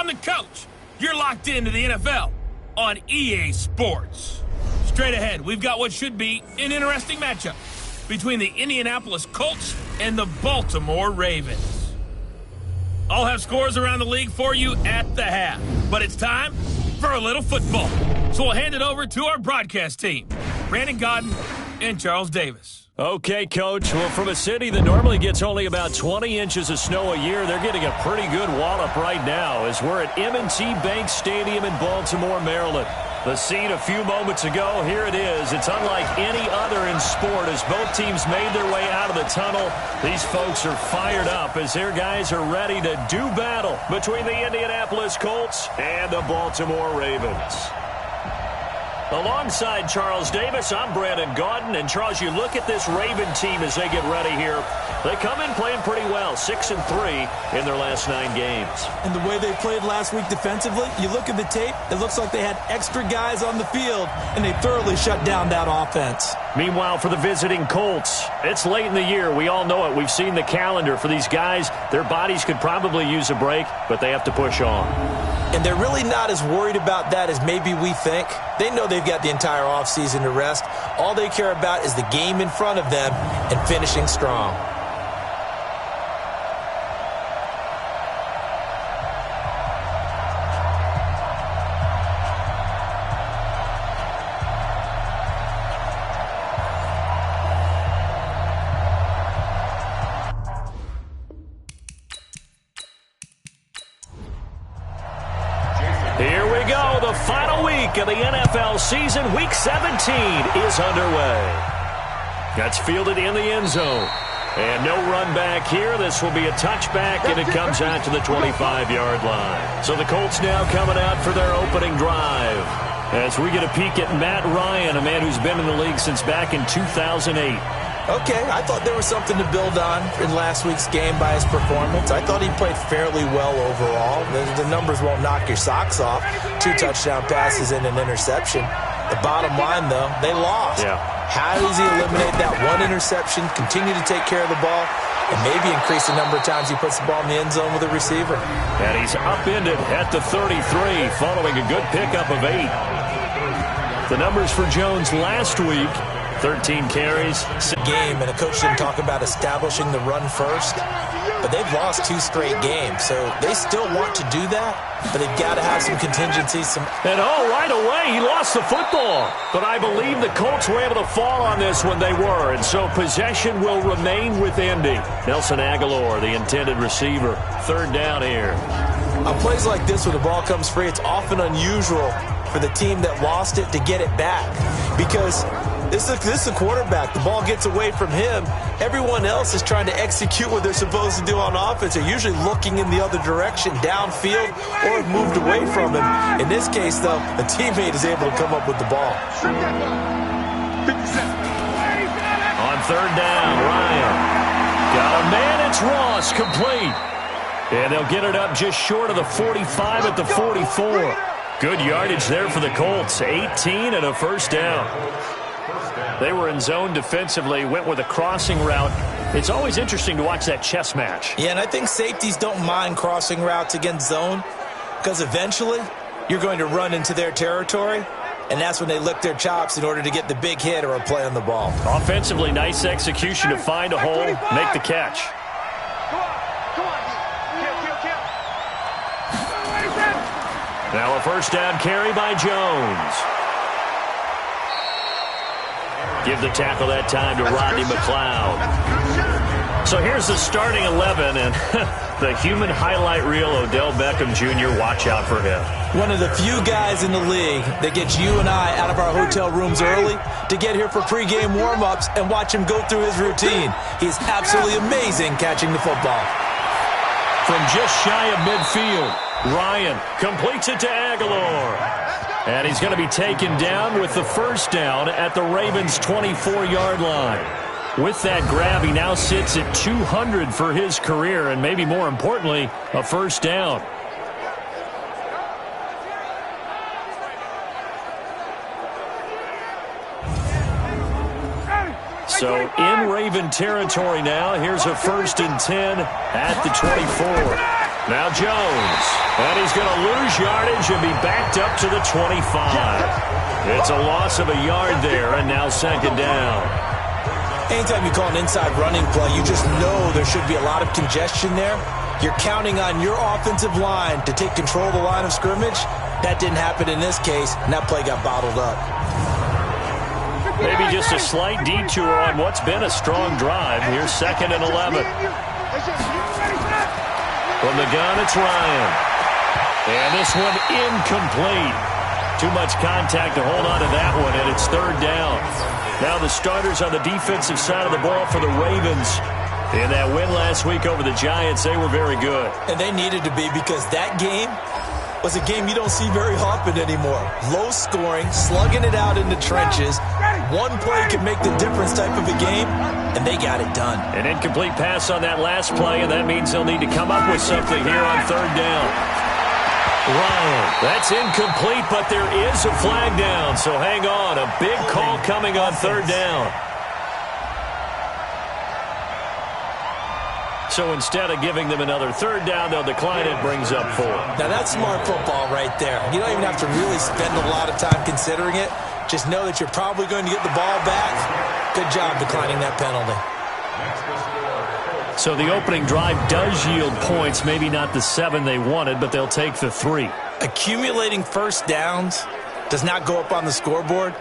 I'm the coach. You're locked into the NFL on EA Sports. Straight ahead, we've got what should be an interesting matchup between the Indianapolis Colts and the Baltimore Ravens. I'll have scores around the league for you at the half, but it's time for a little football. So we'll hand it over to our broadcast team, Brandon Godden and Charles Davis. Okay, Coach. Well, from a city that normally gets only about 20 inches of snow a year, they're getting a pretty good wallop right now as we're at M&T Bank Stadium in Baltimore, Maryland. The scene a few moments ago, here it is. It's unlike any other in sport as both teams made their way out of the tunnel. These folks are fired up as their guys are ready to do battle between the Indianapolis Colts and the Baltimore Ravens. Alongside Charles Davis, I'm Brandon Godden. And, Charles, you look at this Raven team as they get ready here. They come in playing pretty well, 6-3 in their last 9 games. And the way they played last week defensively, you look at the tape, it looks like they had extra guys on the field, and they thoroughly shut down that offense. Meanwhile, for the visiting Colts, it's late in the year. We all know it. We've seen the calendar for these guys. Their bodies could probably use a break, but they have to push on. And they're really not as worried about that as maybe we think. They know they've got the entire offseason to rest. All they care about is the game in front of them and finishing strong. Here we go. The final week of the NFL season. Week 17 is underway. That's fielded in the end zone. And no run back here. This will be a touchback, and it comes out to the 25-yard line. So the Colts now coming out for their opening drive. As we get a peek at Matt Ryan, a man who's been in the league since back in 2008. Okay, I thought there was something to build on in last week's game by his performance. I thought he played fairly well overall. The numbers won't knock your socks off. 2 touchdown passes and an interception. The bottom line, though, they lost. Yeah. How does he eliminate that one interception, continue to take care of the ball, and maybe increase the number of times he puts the ball in the end zone with a receiver? And he's upended at the 33 following a good pickup of 8. The numbers for Jones last week, 13 carries. Game, and a coach didn't talk about establishing the run first, but they've lost 2 straight games, so they still want to do that, but they've got to have some contingencies. And right away, he lost the football. But I believe the Colts were able to fall on this when they were, and so possession will remain with Indy. Nelson Aguilar, the intended receiver, 3rd down here. On plays like this, when the ball comes free, it's often unusual for the team that lost it to get it back, because this is a quarterback. The ball gets away from him. Everyone else is trying to execute what they're supposed to do on offense. They're usually looking in the other direction, downfield, or have moved away from him. In this case, though, a teammate is able to come up with the ball. On 3rd down, Ryan. Got a man, it's Ross, complete. And they'll get it up just short of the 45 at the 44. Good yardage there for the Colts, 18 and a 1st down. They were in zone defensively, went with a crossing route. It's always interesting to watch that chess match. Yeah, and I think safeties don't mind crossing routes against zone because eventually you're going to run into their territory, and that's when they lick their chops in order to get the big hit or a play on the ball. Offensively, nice execution to find a hole, make the catch. Now a 1st down carry by Jones. Give the tackle that time to Rodney McLeod. So here's the starting 11, and the human highlight reel, Odell Beckham Jr., watch out for him. One of the few guys in the league that gets you and I out of our hotel rooms early to get here for pregame warm-ups and watch him go through his routine. He's absolutely amazing catching the football. From just shy of midfield, Ryan completes it to Aguilar. And he's going to be taken down with the 1st down at the Ravens' 24-yard line. With that grab, he now sits at 200 for his career, and maybe more importantly, a 1st down. So in Raven territory now, here's a 1st and 10 at the 24. Now Jones. And he's going to lose yardage and be backed up to the 25. It's a loss of a yard there, and now second down. Anytime you call an inside running play, you just know there should be a lot of congestion there. You're counting on your offensive line to take control of the line of scrimmage. That didn't happen in this case, and that play got bottled up. Maybe just a slight detour on what's been a strong drive. Here's 2nd and 11. From the gun, it's Ryan. And this one incomplete. Too much contact to hold on to that one, and it's 3rd down. Now the starters on the defensive side of the ball for the Ravens. In that win last week over the Giants, they were very good. And they needed to be, because that game was a game you don't see very often anymore. Low scoring, slugging it out in the trenches. One play can make the difference type of a game, and they got it done. An incomplete pass on that last play, and that means they'll need to come up with something here on 3rd down. Ryan, that's incomplete, but there is a flag down, so hang on. A big call coming on 3rd down. So instead of giving them another 3rd down, they'll decline it, brings up 4. Now that's smart football right there. You don't even have to really spend a lot of time considering it. Just know that you're probably going to get the ball back. Good job declining that penalty. So the opening drive does yield points, maybe not the 7 they wanted, but they'll take the 3. Accumulating first downs does not go up on the scoreboard,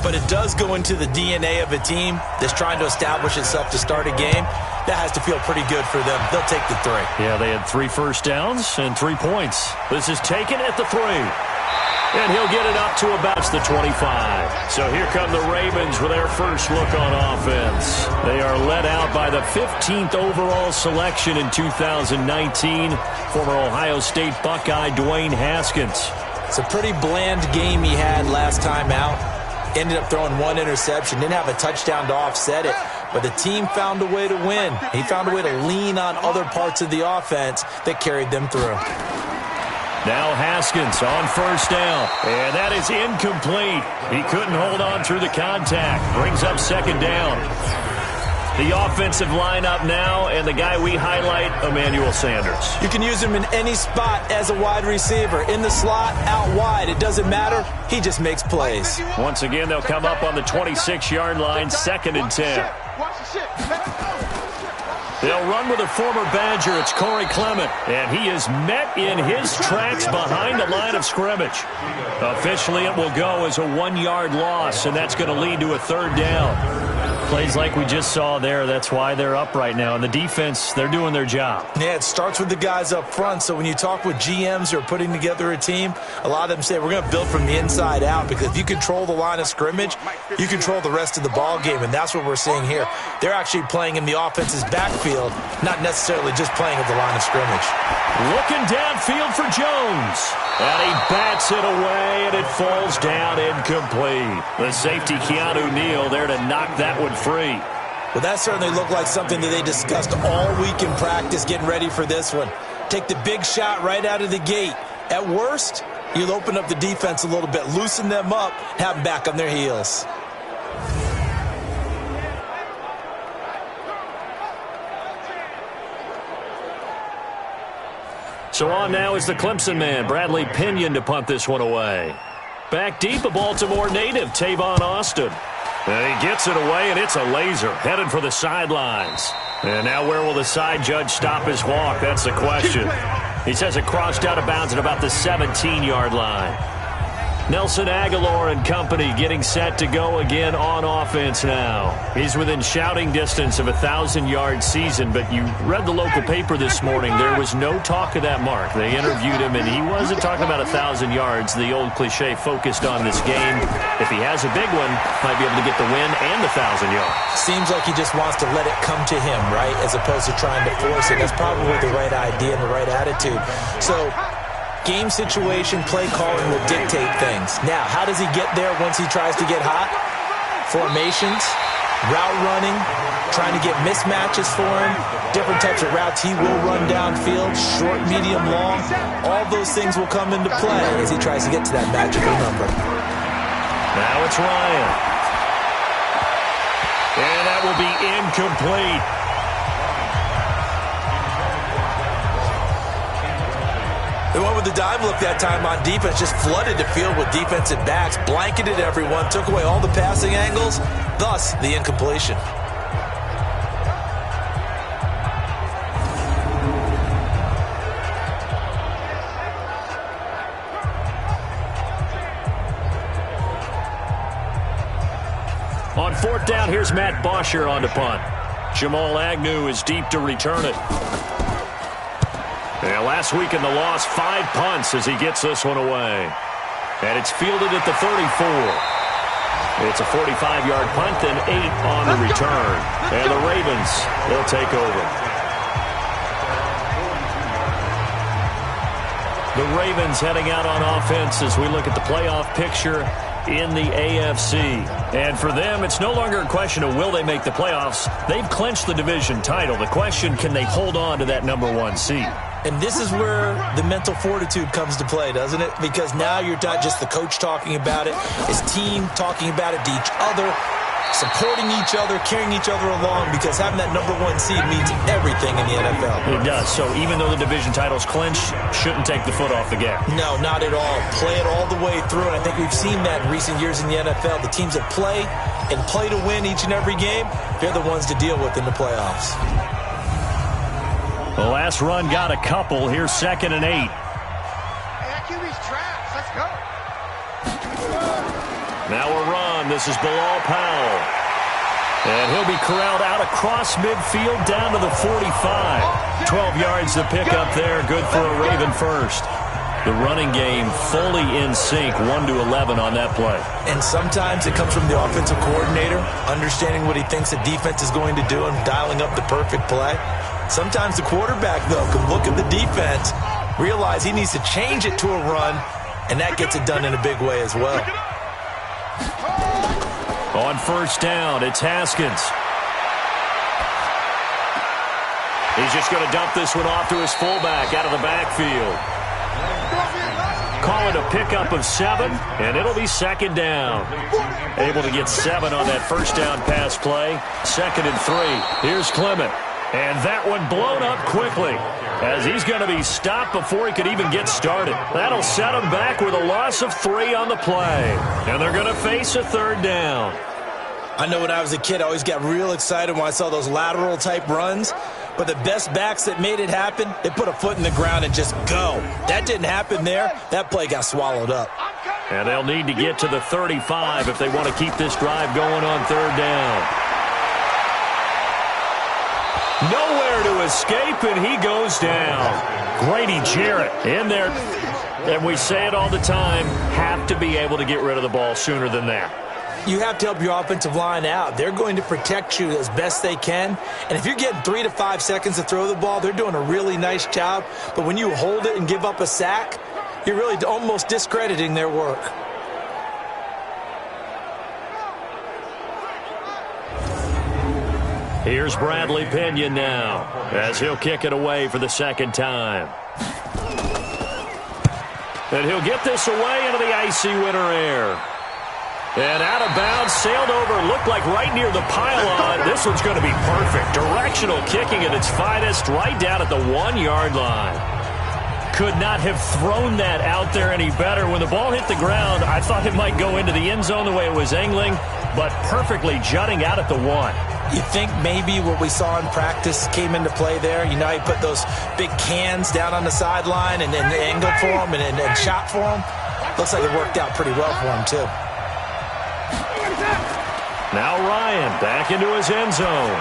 but it does go into the DNA of a team that's trying to establish itself to start a game. That has to feel pretty good for them. They'll take the 3. Yeah, they had 3 first downs and 3 points. This is taken at the 3. And he'll get it up to about the 25. So here come the Ravens with their first look on offense. They are led out by the 15th overall selection in 2019, former Ohio State Buckeye Dwayne Haskins. It's a pretty bland game he had last time out. Ended up throwing 1 interception. Didn't have a touchdown to offset it. But the team found a way to win. He found a way to lean on other parts of the offense that carried them through. Now Haskins on first down. And that is incomplete. He couldn't hold on through the contact. Brings up 2nd down. The offensive lineup now, and the guy we highlight, Emmanuel Sanders. You can use him in any spot as a wide receiver. In the slot, out wide. It doesn't matter. He just makes plays. Once again, they'll come up on the 26-yard line, 2nd and 10. They'll run with a former Badger. It's Corey Clement, and he is met in his tracks behind the line of scrimmage. Officially, it will go as a 1-yard loss, and that's going to lead to a 3rd down. Plays like we just saw there, that's why they're up right now. And the defense, they're doing their job. Yeah, it starts with the guys up front. So when you talk with GMs who are putting together a team, a lot of them say we're going to build from the inside out, because if you control the line of scrimmage, you control the rest of the ball game, and that's what we're seeing here. They're actually playing in the offense's backfield, not necessarily just playing at the line of scrimmage. Looking downfield for Jones. And he bats it away, and it falls down incomplete. The safety, Keanu Neal, there to knock that one free. Well, that certainly looked like something that they discussed all week in practice, getting ready for this one. Take the big shot right out of the gate. At worst, you'll open up the defense a little bit, loosen them up, have them back on their heels. So on now is the Clemson man, Bradley Pinion, to punt this one away. Back deep, a Baltimore native, Tavon Austin. And he gets it away, and it's a laser, headed for the sidelines. And now where will the side judge stop his walk? That's the question. He says it crossed out of bounds at about the 17-yard line. Nelson Aguilar and company getting set to go again on offense now. He's within shouting distance of a 1,000-yard season, but you read the local paper this morning. There was no talk of that mark. They interviewed him, and he wasn't talking about 1,000 yards. The old cliche focused on this game. If he has a big one, might be able to get the win and the 1,000 yards. Seems like he just wants to let it come to him, right, as opposed to trying to force it. That's probably the right idea and the right attitude. So game situation, play calling will dictate things. Now, how does he get there once he tries to get hot? Formations, route running, trying to get mismatches for him, different types of routes he will run downfield, short, medium, long. All those things will come into play as he tries to get to that magical number. Now it's Ryan. And that will be incomplete. They went with the dime look that time on defense, just flooded the field with defensive backs, blanketed everyone, took away all the passing angles, thus the incompletion. On fourth down, here's Matt Bosher on the punt. Jamal Agnew is deep to return it. And last week in the loss, 5 punts as he gets this one away. And it's fielded at the 34. It's a 45-yard punt and 8 on the return. And the Ravens, they'll take over. The Ravens heading out on offense as we look at the playoff picture in the AFC. And for them, it's no longer a question of will they make the playoffs. They've clinched the division title. The question, can they hold on to that #1 seed? And this is where the mental fortitude comes to play, doesn't it? Because now you're not just the coach talking about it, it's team talking about it to each other, supporting each other, carrying each other along, because having that #1 seed means everything in the NFL. It does. So even though the division title's clinched, shouldn't take the foot off the gas. No, not at all. Play it all the way through, and I think we've seen that in recent years in the NFL. The teams that play and play to win each and every game, they're the ones to deal with in the playoffs. The last run got a couple. Here's 2nd and 8. Hey, that QB's trash. Let's go. Now a run. This is Bilal Powell. And he'll be corralled out across midfield down to the 45. 12 yards to pick up there. Good for a Raven first. The running game fully in sync, 1-11 on that play. And sometimes it comes from the offensive coordinator, understanding what he thinks the defense is going to do and dialing up the perfect play. Sometimes the quarterback, though, can look at the defense, realize he needs to change it to a run, and that gets it done in a big way as well. On first down, it's Haskins. He's just going to dump this one off to his fullback out of the backfield. Call it a pickup of 7, and it'll be 2nd down. Able to get 7 on that first down pass play. 2nd and 3. Here's Clement. And that one blown up quickly as he's going to be stopped before he could even get started. That'll set him back with a loss of 3 on the play. And they're going to face a 3rd down. I know when I was a kid, I always got real excited when I saw those lateral-type runs. But the best backs that made it happen, they put a foot in the ground and just go. That didn't happen there. That play got swallowed up. And they'll need to get to the 35 if they want to keep this drive going on 3rd down. Nowhere to escape, and he goes down. Grady Jarrett in there. And we say it all the time, have to be able to get rid of the ball sooner than that. You have to help your offensive line out. They're going to protect you as best they can. And if you're getting 3 to 5 seconds to throw the ball, they're doing a really nice job. But when you hold it and give up a sack, you're really almost discrediting their work. Here's Bradley Pinion now as he'll kick it away for the 2nd time. And he'll get this away into the icy winter air. And out of bounds, sailed over, looked like right near the pylon. This one's going to be perfect. Directional kicking at its finest, right down at the 1-yard line. Could not have thrown that out there any better. When the ball hit the ground, I thought it might go into the end zone the way it was angling, but perfectly jutting out at the 1. You think maybe what we saw in practice came into play there? You know, he put those big cans down on the sideline and then angled for him and shot for him. Looks like it worked out pretty well for him, too. Now Ryan back into his end zone.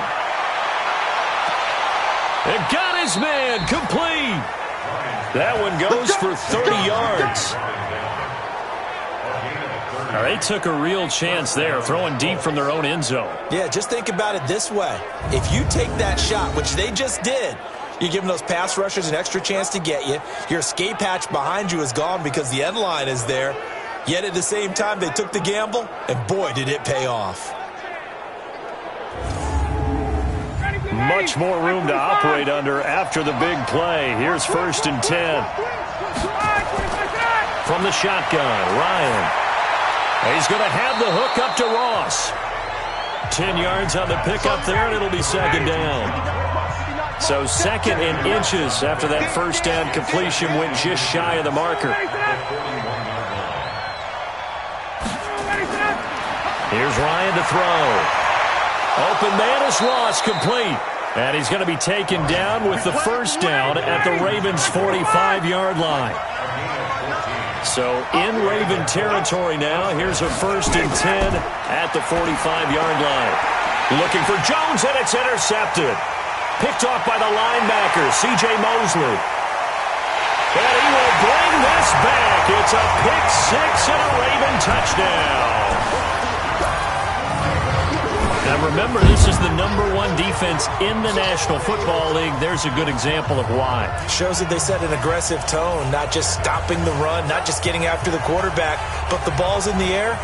And got his man complete. That one goes for 30 yards. All right, they took a real chance there, throwing deep from their own end zone. Yeah, just think about it this way. If you take that shot, which they just did, you're giving those pass rushers an extra chance to get you. Your escape hatch behind you is gone because the end line is there. Yet at the same time, they took the gamble, and boy, did it pay off. Much more room to operate under after the big play. Here's 1st and 10. From the shotgun, Ryan. He's going to have the hook up to Ross. 10 yards on the pickup there, and it'll be 2nd down. So 2nd and inches after that first down completion went just shy of the marker. Here's Ryan to throw. Open man is lost, complete. And he's going to be taken down with the first down at the Ravens' 45-yard line. So in Raven territory now. Here's a 1st and 10 at the 45-yard line. Looking for Jones, and it's intercepted. Picked off by the linebacker, C.J. Mosley. And he will bring this back. It's a pick six and a Raven touchdown. Now remember, this is the #1 defense in the National Football League. There's a good example of why. Shows that they set an aggressive tone, not just stopping the run, not just getting after the quarterback, but the ball's in the air.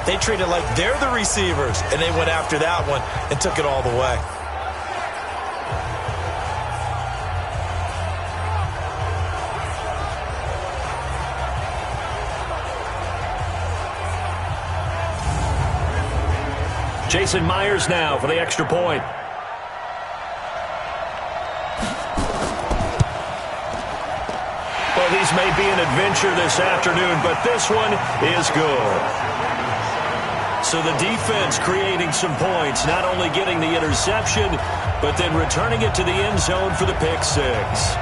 They treat it like they're the receivers, and they went after that one and took it all the way. Jason Myers now for the extra point. Well, these may be an adventure this afternoon, but this one is good. So the defense creating some points, not only getting the interception, but then returning it to the end zone for the pick six.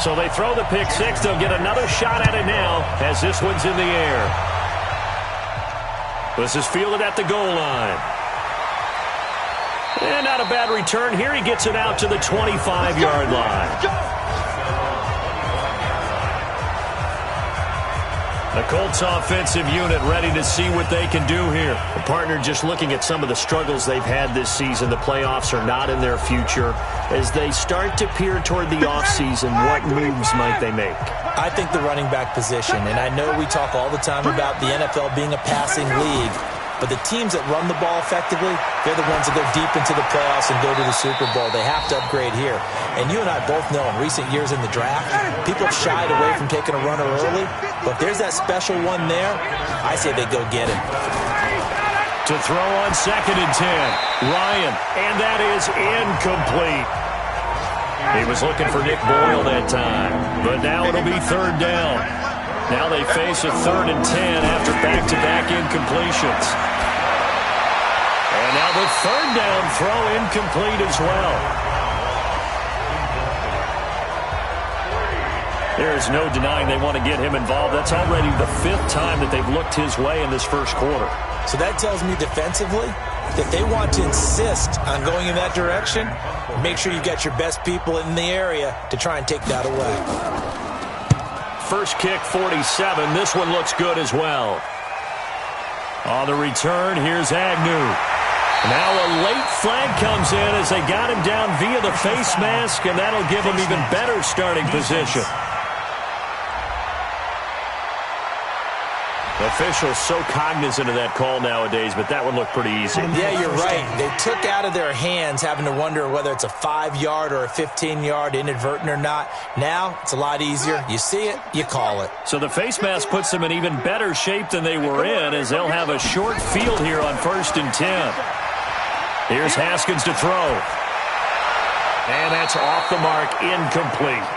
So they throw the pick six. They'll get another shot at it now as this one's in the air. This is fielded at the goal line. And not a bad return here. He gets it out to the 25-yard line. The Colts offensive unit ready to see what they can do here. The partner just looking at some of the struggles they've had this season. The playoffs are not in their future. As they start to peer toward the offseason, what moves might they make? I think the running back position, and I know we talk all the time about the NFL being a passing league, but the teams that run the ball effectively, they're the ones that go deep into the playoffs and go to the Super Bowl. They have to upgrade here. And you and I both know in recent years in the draft, people have shied away from taking a runner early. But if there's that special one there, I say they go get him. To throw on 2nd and 10, Ryan, and that is incomplete. He was looking for Nick Boyle that time, but now it'll be 3rd down. Now they face a 3rd and 10 after back-to-back incompletions. And now the 3rd down throw incomplete as well. There is no denying they want to get him involved. That's already the 5th time that they've looked his way in this first quarter. So that tells me defensively that they want to insist on going in that direction. Make sure you got your best people in the area to try and take that away. First kick, 47. This one looks good as well. On the return, here's Agnew. Now a late flag comes in as they got him down via the face mask, and that'll give him even better starting position. Officials so cognizant of that call nowadays, but that one looked pretty easy. Yeah, you're right. They took out of their hands having to wonder whether it's a 5-yard or a 15-yard inadvertent or not. Now, it's a lot easier. You see it, you call it. So the face mask puts them in even better shape than they were in, as they'll have a short field here on 1st and 10. Here's Haskins to throw. And that's off the mark, incomplete.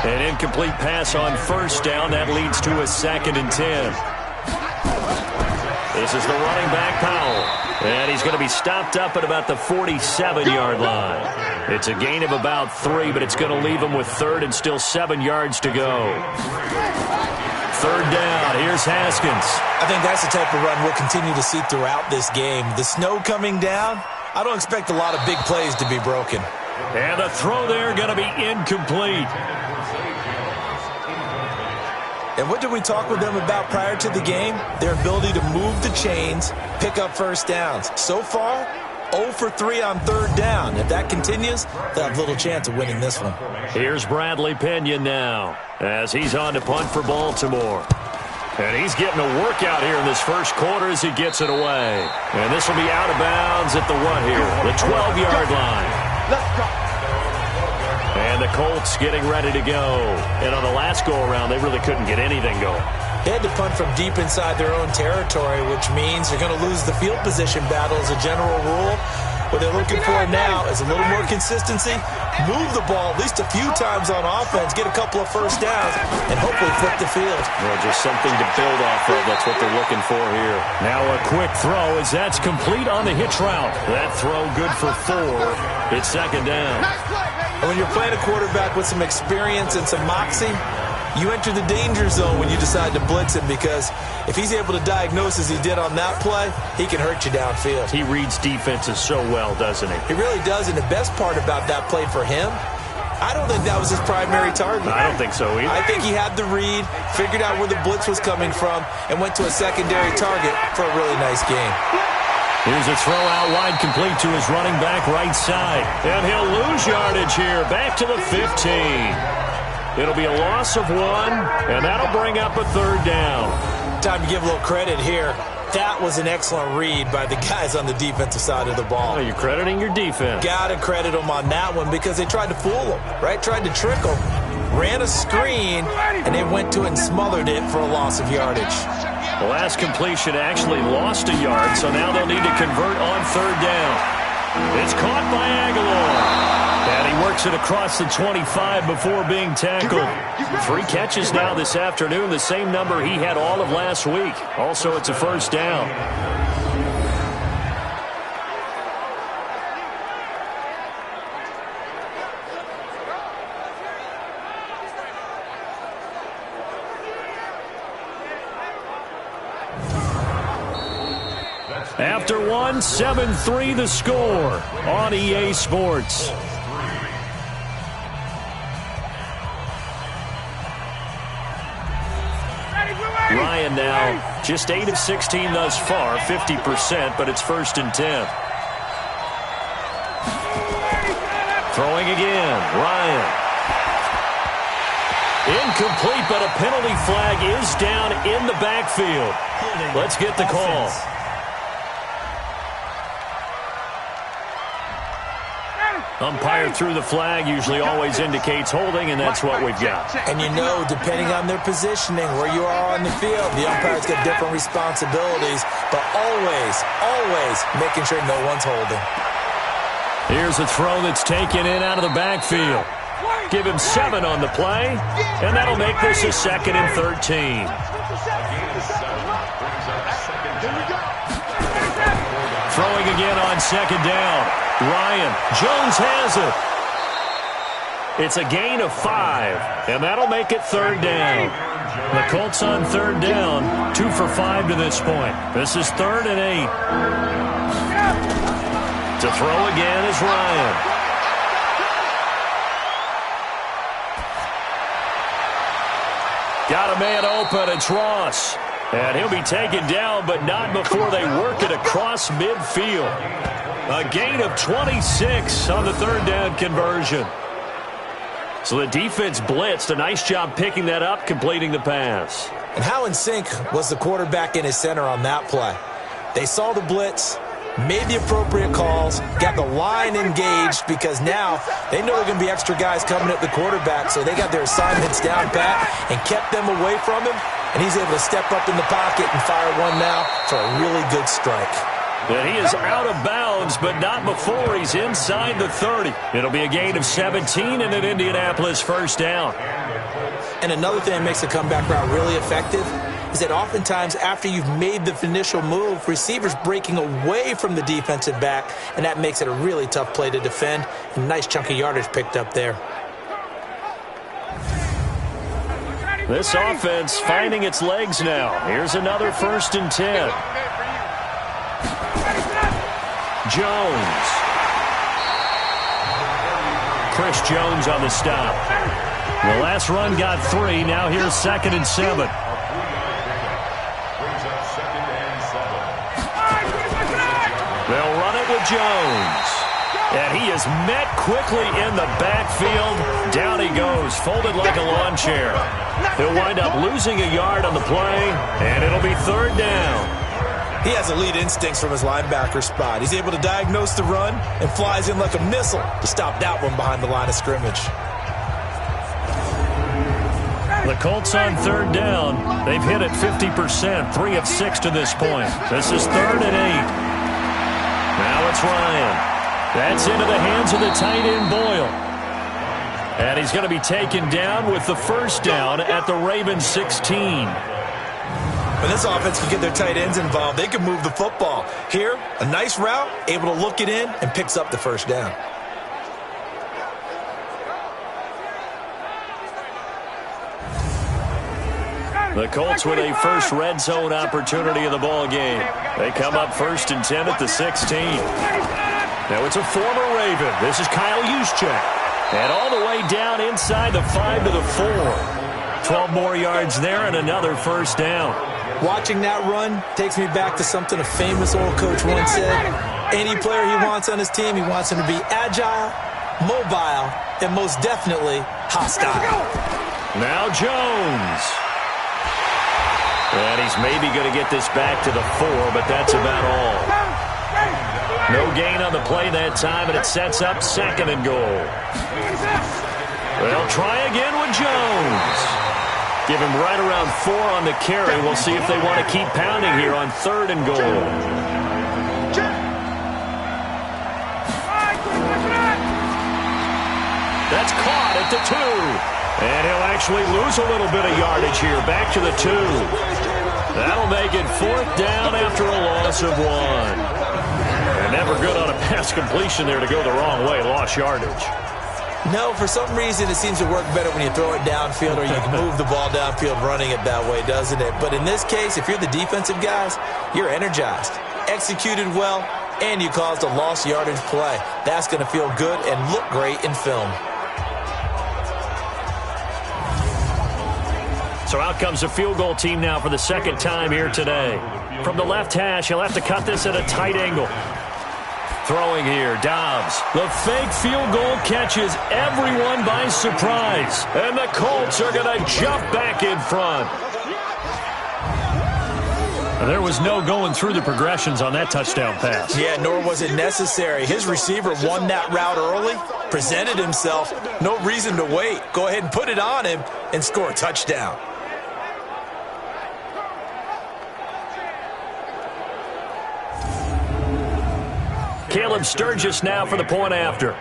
An incomplete pass on 1st down. That leads to a 2nd and 10. This is the running back, Powell. And he's going to be stopped up at about the 47-yard line. It's a gain of about 3, but it's going to leave him with 3rd and still 7 yards to go. 3rd down. Here's Haskins. I think that's the type of run we'll continue to see throughout this game. The snow coming down, I don't expect a lot of big plays to be broken. And the throw there going to be incomplete. And what did we talk with them about prior to the game? Their ability to move the chains, pick up 1st downs. So far, 0 for 3 on 3rd down. If that continues, they'll have little chance of winning this one. Here's Bradley Pinion now as he's on to punt for Baltimore. And he's getting a workout here in this first quarter as he gets it away. And this will be out of bounds at the what here? The 12-yard line. Let's go. And the Colts getting ready to go. And on the last go-around, they really couldn't get anything going. They had to punt from deep inside their own territory, which means you're going to lose the field position battle as a general rule. What they're looking for now is a little more consistency, move the ball at least a few times on offense, get a couple of first downs, and hopefully flip the field. Well, just something to build off of. That's what they're looking for here. Now a quick throw as that's complete on the hitch route. That throw good for 4. It's second down. And when you're playing a quarterback with some experience and some moxie, you enter the danger zone when you decide to blitz him, because if he's able to diagnose as he did on that play, he can hurt you downfield. He reads defenses so well, doesn't he? He really does, and the best part about that play for him, I don't think that was his primary target. I don't think so either. I think he had the read, figured out where the blitz was coming from, and went to a secondary target for a really nice game. Here's a throw out wide, complete to his running back right side. And he'll lose yardage here, back to the 15. It'll be a loss of 1, and that'll bring up a third down. Time to give a little credit here. That was an excellent read by the guys on the defensive side of the ball. Oh, you're crediting your defense. Got to credit them on that one, because they tried to fool them, right? Tried to trick them. Ran a screen, and they went to it and smothered it for a loss of yardage. The last completion actually lost a yard, so now they'll need to convert on third down. It's caught by Aguilar. And he works it across the 25 before being tackled. 3 catches now this afternoon, the same number he had all of last week. Also, it's a first down. After 1, 7-3 the score on EA Sports. Ryan now just 8 of 16 thus far, 50%, but it's 1st and 10. Throwing again, Ryan. Incomplete, but a penalty flag is down in the backfield. Let's get the call. Umpire threw the flag, usually always indicates holding, and that's what we've got. And you know, depending on their positioning, where you are on the field, the umpire's got different responsibilities, but always making sure no one's holding. Here's a throw that's taken in out of the backfield. Give him 7 on the play, and that'll make this a 2nd and 13. Throwing again on 2nd down. Ryan, Jones has it. It's a gain of 5, and that'll make it 3rd down. The Colts on 3rd down, 2 for 5 to this point. This is 3rd and 8. To throw again is Ryan. Got a man open, it's Ross. And he'll be taken down, but not before they work it across midfield. A gain of 26 on the 3rd down conversion. So the defense blitzed. A nice job picking that up, completing the pass. And how in sync was the quarterback and his center on that play? They saw the blitz, made the appropriate calls, got the line engaged, because now they know there are going to be extra guys coming at the quarterback, so they got their assignments down pat and kept them away from him, and he's able to step up in the pocket and fire one now for a really good strike. And he is out of bounds, but not before he's inside the 30. It'll be a gain of 17 and an Indianapolis 1st down. And another thing that makes the comeback route really effective is that oftentimes after you've made the initial move, receivers breaking away from the defensive back, and that makes it a really tough play to defend. A nice chunk of yardage picked up there. This offense finding its legs now. Here's another 1st and 10. Jones. Chris Jones on the stop. The last run got 3. Now here's 2nd and 7. They'll run it with Jones. And he is met quickly in the backfield. Down he goes, folded like a lawn chair. He'll wind up losing a yard on the play, and it'll be 3rd down. He has elite instincts from his linebacker spot. He's able to diagnose the run and flies in like a missile to stop that one behind the line of scrimmage. The Colts on third down. They've hit it 50%, 3 of 6 to this point. This is 3rd and 8. Now it's Ryan. That's into the hands of the tight end, Boyle. And he's going to be taken down with the first down at the Ravens 16. When this offense can get their tight ends involved, they can move the football. Here, a nice route, able to look it in, and picks up the first down. The Colts with a first red zone opportunity of the ball game. They come up 1st and 10 at the 16. Now it's a former Raven. This is Kyle Juszczyk. And all the way down inside the 5 to the 4. 12 more yards there and another first down. Watching that run takes me back to something a famous old coach once said. Any player he wants on his team, he wants him to be agile, mobile, and most definitely hostile. Now Jones. And he's maybe going to get this back to the 4, but that's about all. No gain on the play that time, and it sets up 2nd and goal. They'll try again with Jones. Give him right around 4 on the carry. We'll see if they want to keep pounding here on 3rd and goal. That's caught at the 2. And he'll actually lose a little bit of yardage here. Back to the 2. That'll make it 4th down after a loss of 1. And never good on a pass completion there to go the wrong way. Lost yardage. No, for some reason it seems to work better when you throw it downfield or you can move the ball downfield running it that way, doesn't it? But in this case, if you're the defensive guys, you're energized, executed well, and you caused a lost yardage play. That's going to feel good and look great in film. So out comes the field goal team now for the 2nd time here today. From the left hash, he'll have to cut this at a tight angle. Throwing here, Dobbs. The fake field goal catches everyone by surprise. And the Colts are going to jump back in front. There was no going through the progressions on that touchdown pass. Yeah, nor was it necessary. His receiver won that route early, presented himself. No reason to wait. Go ahead and put it on him and score a touchdown. Caleb Sturgis now for the point after.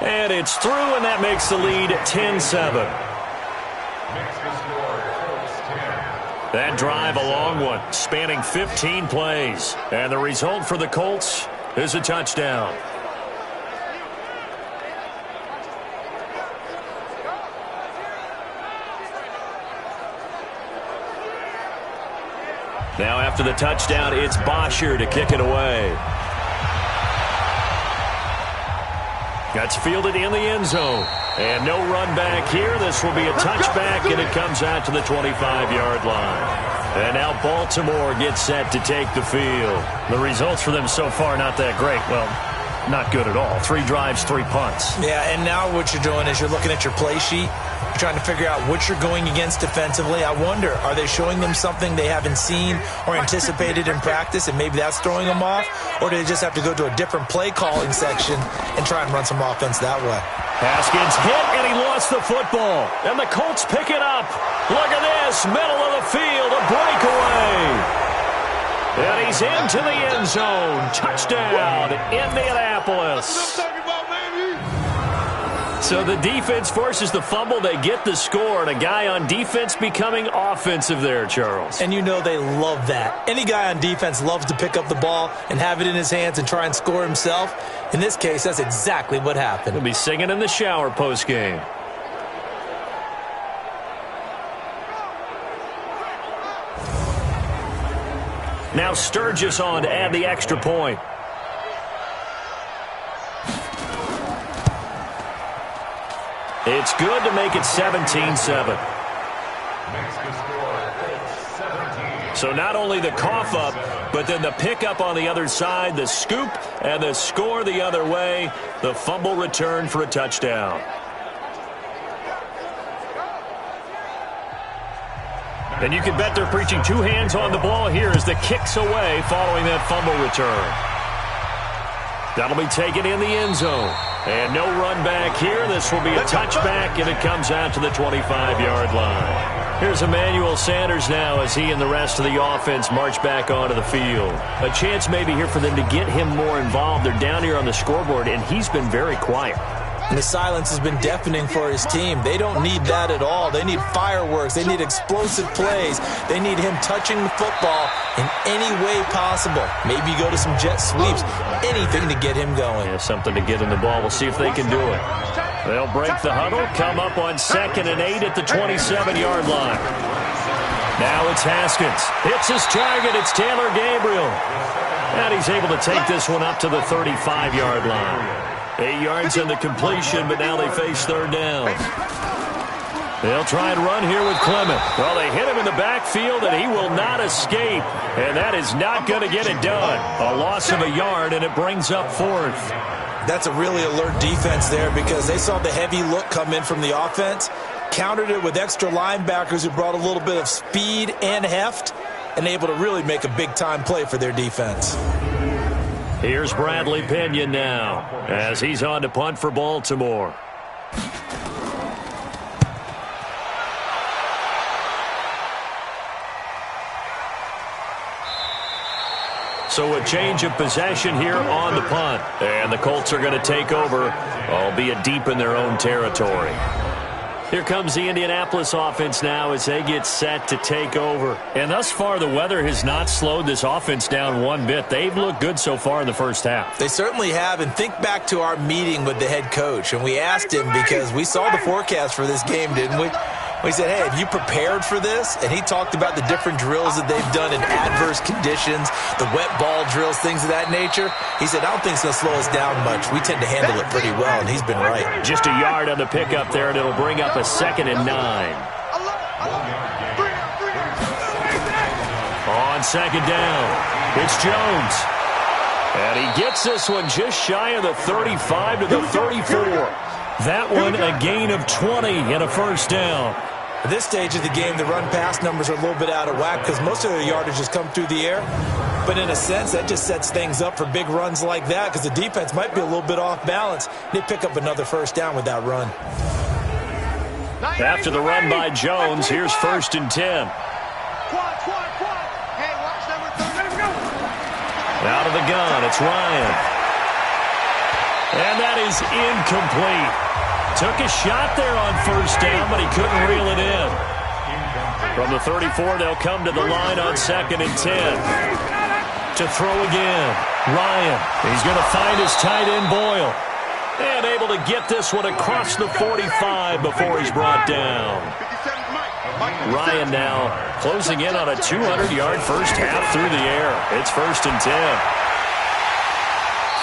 And it's through, and that makes the lead 10-7. That drive a long one, spanning 15 plays. And the result for the Colts is a touchdown. Now after the touchdown, it's Bosher to kick it away. That's fielded in the end zone. And no run back here. This will be a touchback, and it comes out to the 25-yard line. And now Baltimore gets set to take the field. The results for them so far not that great. Well, not good at all. 3 drives, 3 punts. Yeah, and now what you're doing is you're looking at your play sheet. You're trying to figure out what you're going against defensively. I wonder, are they showing them something they haven't seen or anticipated in practice, and maybe that's throwing them off? Or do they just have to go to a different play calling section and try and run some offense that way? Haskins hit, and he lost the football. And the Colts pick it up. Look at this, middle of the field, a breakaway. And he's into the end zone. Touchdown, Indianapolis. So the defense forces the fumble. They get the score, and a guy on defense becoming offensive there, Charles. And you know they love that. Any guy on defense loves to pick up the ball and have it in his hands and try and score himself. In this case, that's exactly what happened. He'll be singing in the shower post-game. Now Sturgis on to add the extra point. It's good to make it 17-7. So not only the cough up, but then the pickup on the other side, the scoop, and the score the other way. The fumble return for a touchdown. And you can bet they're preaching 2 hands on the ball here as the kick's away following that fumble return. That'll be taken in the end zone. And no run back here. This will be a touchback, and it comes out to the 25-yard line. Here's Emmanuel Sanders now as he and the rest of the offense march back onto the field. A chance maybe here for them to get him more involved. They're down here on the scoreboard, and he's been very quiet. And the silence has been deafening for his team. They don't need that at all. They need fireworks. They need explosive plays. They need him touching the football in any way possible. Maybe go to some jet sweeps. Anything to get him going. Yeah, something to get in the ball. We'll see if they can do it. They'll break the huddle, come up on 2nd and 8 at the 27-yard line. Now it's Haskins. Hits his target. It's Taylor Gabriel. And he's able to take this one up to the 35-yard line. 8 yards in the completion, but now they face 3rd down. They'll try and run here with Clement. Well, they hit him in the backfield, and he will not escape. And that is not going to get it done. A loss of a yard, and it brings up 4th. That's a really alert defense there because they saw the heavy look come in from the offense, countered it with extra linebackers who brought a little bit of speed and heft, and able to really make a big-time play for their defense. Here's Bradley Pinion now as he's on to punt for Baltimore. So a change of possession here on the punt. And the Colts are going to take over, albeit deep in their own territory. Here comes the Indianapolis offense now as they get set to take over. And thus far, the weather has not slowed this offense down one bit. They've looked good so far in the first half. They certainly have. And think back to our meeting with the head coach. And we asked him because we saw the forecast for this game, didn't we? We said, hey, have you prepared for this? And he talked about the different drills that they've done in adverse conditions, the wet ball drills, things of that nature. He said, I don't think it's going to slow us down much. We tend to handle it pretty well, and he's been right. Just a yard on the pickup there, and it'll bring up a 2nd and 9. On 2nd down, it's Jones. And he gets this one just shy of the 35 to the 34. That one a gain of 20 and a 1st down. At this stage of the game, the run-pass numbers are a little bit out of whack because most of their yardage has come through the air. But in a sense, that just sets things up for big runs like that because the defense might be a little bit off balance. They pick up another 1st down with that run. After the run by Jones, here's 1st and 10. Out of the gun, it's Ryan. And that is incomplete. Took a shot there on 1st down, but he couldn't reel it in. From the 34, they'll come to the line on 2nd and 10. To throw again, Ryan. He's going to find his tight end, Boyle. And able to get this one across the 45 before he's brought down. Ryan now closing in on a 200-yard first half through the air. It's 1st and 10.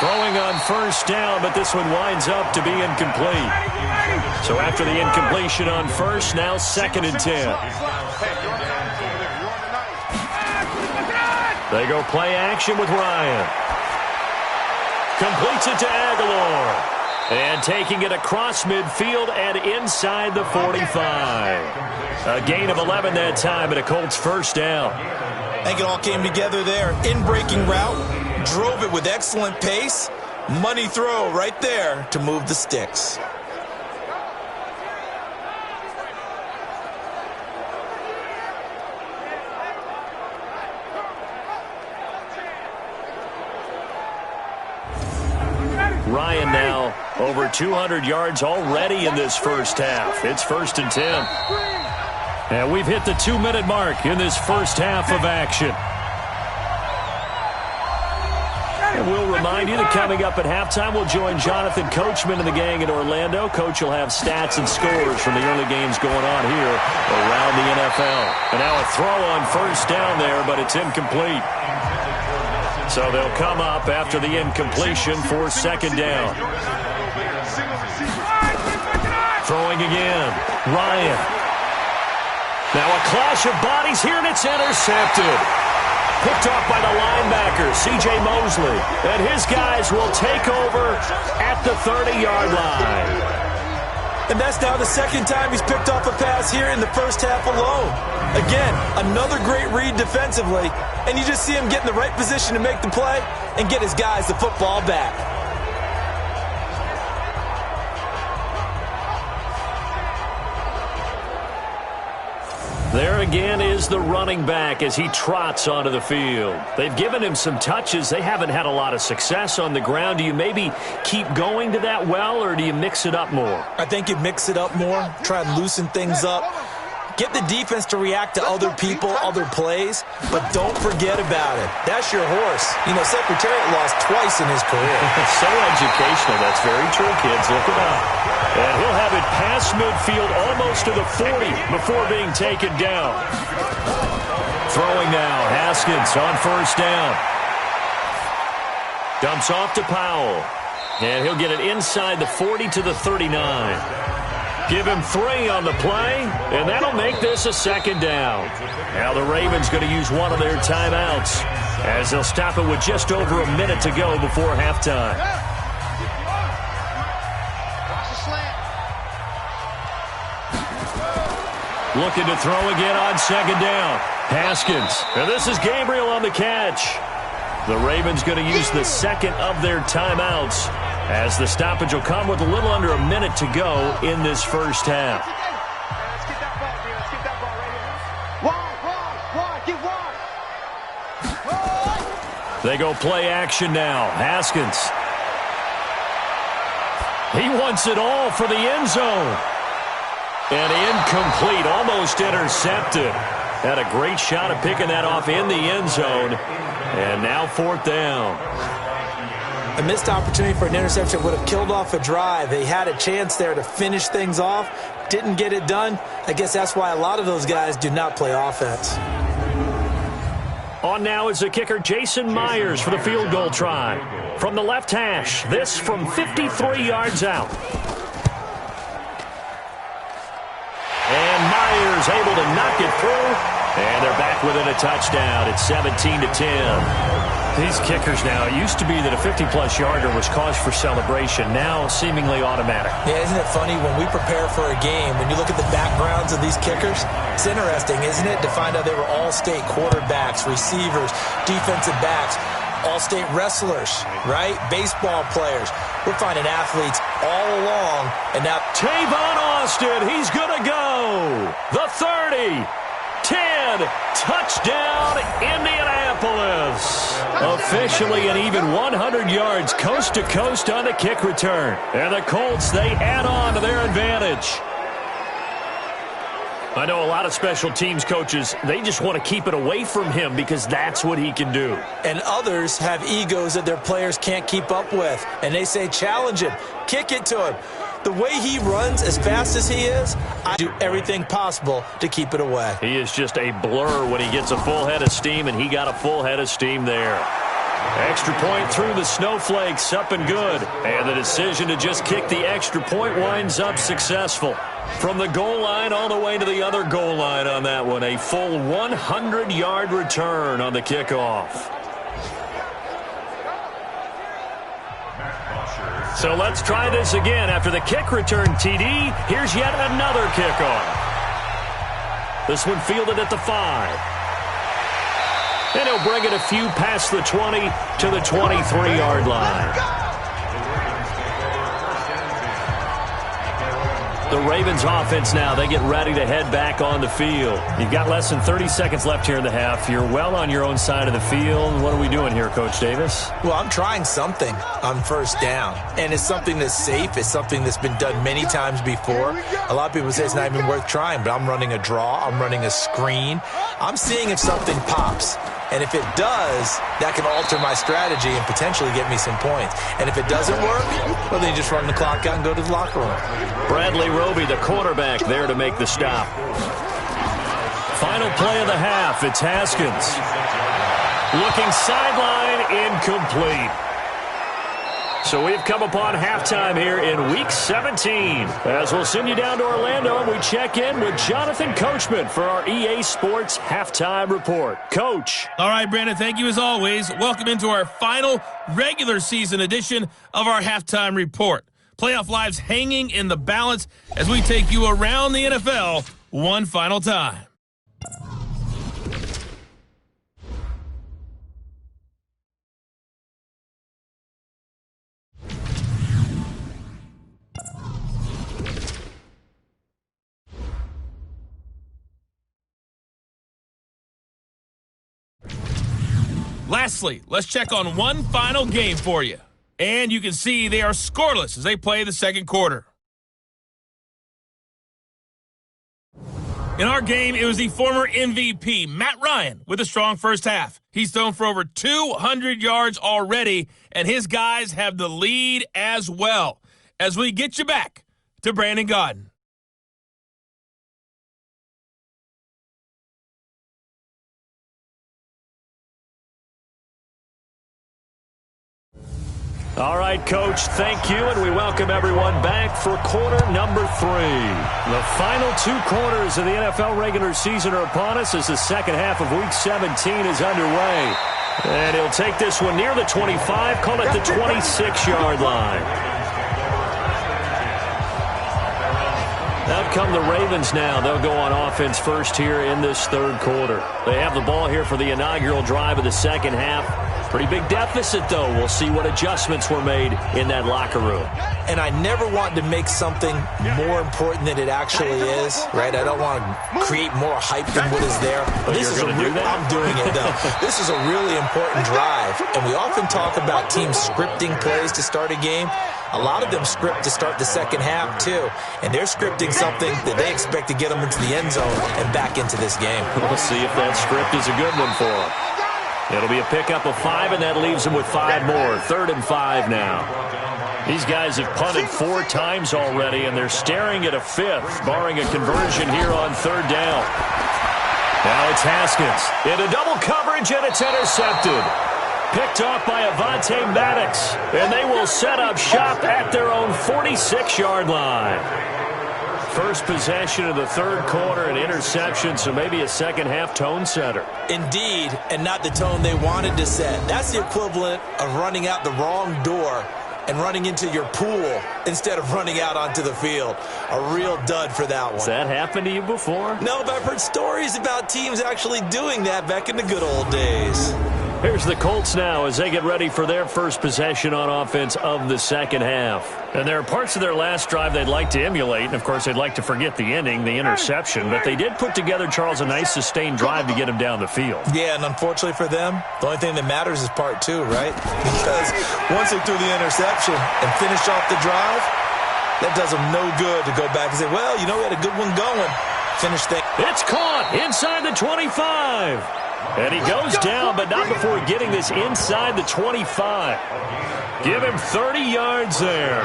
Throwing on 1st down, but this one winds up to be incomplete. So after the incompletion on 1st, now 2nd and 10. They go play action with Ryan. Completes it to Aguilar. And taking it across midfield and inside the 45. A gain of 11 that time and a Colts 1st down. I think it all came together there. In-breaking route. Drove it with excellent pace. Money throw right there to move the sticks. Ryan now over 200 yards already in this first half. It's 1st and 10. And we've hit the 2-minute mark in this first half of action. And we'll remind you that coming up at halftime, we'll join Jonathan Coachman and the gang in Orlando. Coach will have stats and scores from the early games going on here around the NFL. And now a throw on 1st down there, but it's incomplete. So they'll come up after the incompletion for 2nd down. Throwing again, Ryan. Now a clash of bodies here, and it's intercepted. Picked off by the linebacker, C.J. Mosley. And his guys will take over at the 30-yard line. And that's now the 2nd time he's picked off a pass here in the first half alone. Again, another great read defensively. And you just see him get in the right position to make the play and get his guys the football back. There again is the running back as he trots onto the field. They've given him some touches. They haven't had a lot of success on the ground. Do you maybe keep going to that well, or do you mix it up more? I think you mix it up more, try and loosen things up. Get the defense to react to other people, other plays, but don't forget about it. That's your horse. You know, Secretariat lost twice in his career. So educational. That's very true, kids. Look it up. And he'll have it past midfield almost to the 40 before being taken down. Throwing now. Haskins on first down. Dumps off to Powell. And he'll get it inside the 40 to the 39. Give him 3 on the play, and that'll make this a second down. Now the Ravens going to use one of their timeouts as they'll stop it with just over a minute to go before halftime. Looking to throw again on second down. Haskins. And this is Gabriel on the catch. The Ravens going to use the second of their timeouts as the stoppage will come with a little under a minute to go in this first half. Let's get that ball, dude. Let's get that ball right here. Wide, get wide. They go play action now. Haskins. He wants it all for the end zone. And incomplete, almost intercepted. Had a great shot at picking that off in the end zone. And now fourth down. A missed opportunity for an interception would have killed off a drive. They had a chance there to finish things off. Didn't get it done. I guess that's why a lot of those guys do not play offense. On now is the kicker Jason Myers for the field goal try. From the left hash, this from 53 yards out. And Myers able to knock it through. And they're back within a touchdown. It's 17-10. These kickers now, it used to be that a 50-plus yarder was cause for celebration. Now seemingly automatic. Yeah, isn't it funny when we prepare for a game, when you look at the backgrounds of these kickers, it's interesting, isn't it, to find out they were all-state quarterbacks, receivers, defensive backs, all-state wrestlers, right? Baseball players. We're finding athletes all along. And now Tavon Austin, he's going to go. The 30. 10, touchdown, Indianapolis. Officially an even 100 yards coast to coast on the kick return. And the Colts, they add on to their advantage. I know a lot of special teams coaches, they just want to keep it away from him because that's what he can do. And others have egos that their players can't keep up with. And they say, challenge him, kick it to him. The way he runs as fast as he is, I do everything possible to keep it away. He is just a blur when he gets a full head of steam, and he got a full head of steam there. Extra point through the snowflakes, up and good. And the decision to just kick the extra point winds up successful. From the goal line all the way to the other goal line on that one. A full 100-yard return on the kickoff. So let's try this again. After the kick return TD, here's yet another kickoff. This one fielded at the 5. And he'll bring it a few past the 20 to the 23-yard line. The Ravens offense now, they get ready to head back on the field. You've got less than 30 seconds left here in the half. You're well on your own side of the field. What are we doing here, Coach Davis? Well, I'm trying something on first down. And it's something that's safe. It's something that's been done many times before. A lot of people say it's not even worth trying, but I'm running a draw. I'm running a screen. I'm seeing if something pops. And if it does, that can alter my strategy and potentially get me some points. And if it doesn't work, well, then you just run the clock out and go to the locker room. Bradley Roby, the quarterback, there to make the stop. Final play of the half, it's Haskins. Looking sideline, incomplete. So we've come upon halftime here in Week 17. As we'll send you down to Orlando, and we check in with Jonathan Coachman for our EA Sports Halftime Report. Coach. All right, Brandon, thank you as always. Welcome into our final regular season edition of our Halftime Report. Playoff lives hanging in the balance as we take you around the NFL one final time. Lastly, let's check on one final game for you. And you can see they are scoreless as they play the second quarter. In our game, it was the former MVP, Matt Ryan, with a strong first half. He's thrown for over 200 yards already, and his guys have the lead as well. As we get you back to Brandon Gaudin. All right, Coach, thank you, and we welcome everyone back for quarter number 3. The final 2 quarters of the NFL regular season are upon us as the second half of Week 17 is underway. And he'll take this one near the 25, call it the 26-yard line. Out come the Ravens now. They'll go on offense first here in this third quarter. They have the ball here for the inaugural drive of the second half. Pretty big deficit, though. We'll see what adjustments were made in that locker room. And I never want to make something more important than it actually is, right? I don't want to create more hype than what is there. But this is I'm doing it, though. This is a really important drive. And we often talk about teams scripting plays to start a game. A lot of them script to start the second half, too. And they're scripting something that they expect to get them into the end zone and back into this game. We'll see if that script is a good one for them. It'll be a pickup of 5, and that leaves them with 5 more. 3rd and 5 now. These guys have punted 4 times already, and they're staring at a 5th, barring a conversion here on 3rd down. Now it's Haskins. Into double coverage, and it's intercepted. Picked off by Avonte Maddox, and they will set up shop at their own 46-yard line. First possession of the third quarter, an interception, so maybe a second-half tone setter. Indeed, and not the tone they wanted to set. That's the equivalent of running out the wrong door and running into your pool instead of running out onto the field. A real dud for that one. Has that happened to you before? No, but I've heard stories about teams actually doing that back in the good old days. Here's the Colts now as they get ready for their first possession on offense of the second half. And there are parts of their last drive they'd like to emulate. And, of course, they'd like to forget the ending, the interception. But they did put together, Charles, a nice sustained drive to get them down the field. Yeah, and unfortunately for them, the only thing that matters is part 2, right? Because once they threw the interception and finished off the drive, that does them no good to go back and say, well, you know, we had a good one going. Finish things. It's caught inside the 25. And he goes down, but not before getting this inside the 25. Give him 30 yards there.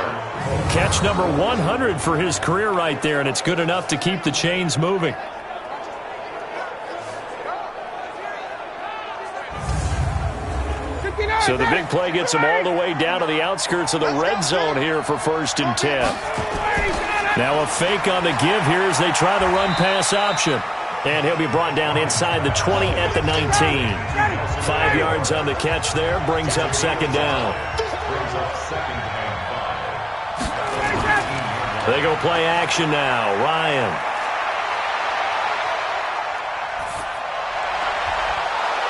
Catch number 100 for his career right there, and it's good enough to keep the chains moving. So the big play gets him all the way down to the outskirts of the red zone here for 1st and 10. Now a fake on the give here as they try the run-pass option. And he'll be brought down inside the 20 at the 19. 5 yards on the catch there, brings up 2nd down. They go play action now. Ryan.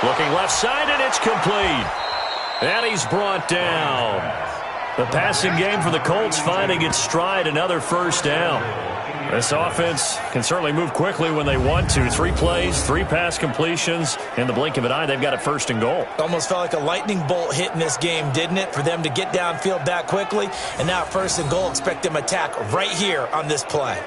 Looking left side, and it's complete. And he's brought down. The passing game for the Colts finding its stride, another 1st down. This offense can certainly move quickly when they want to. 3 plays, 3 pass completions. In the blink of an eye, they've got it 1st and goal. Almost felt like a lightning bolt hit in this game, didn't it? For them to get downfield that quickly. And now 1st and goal, expect them to attack right here on this play.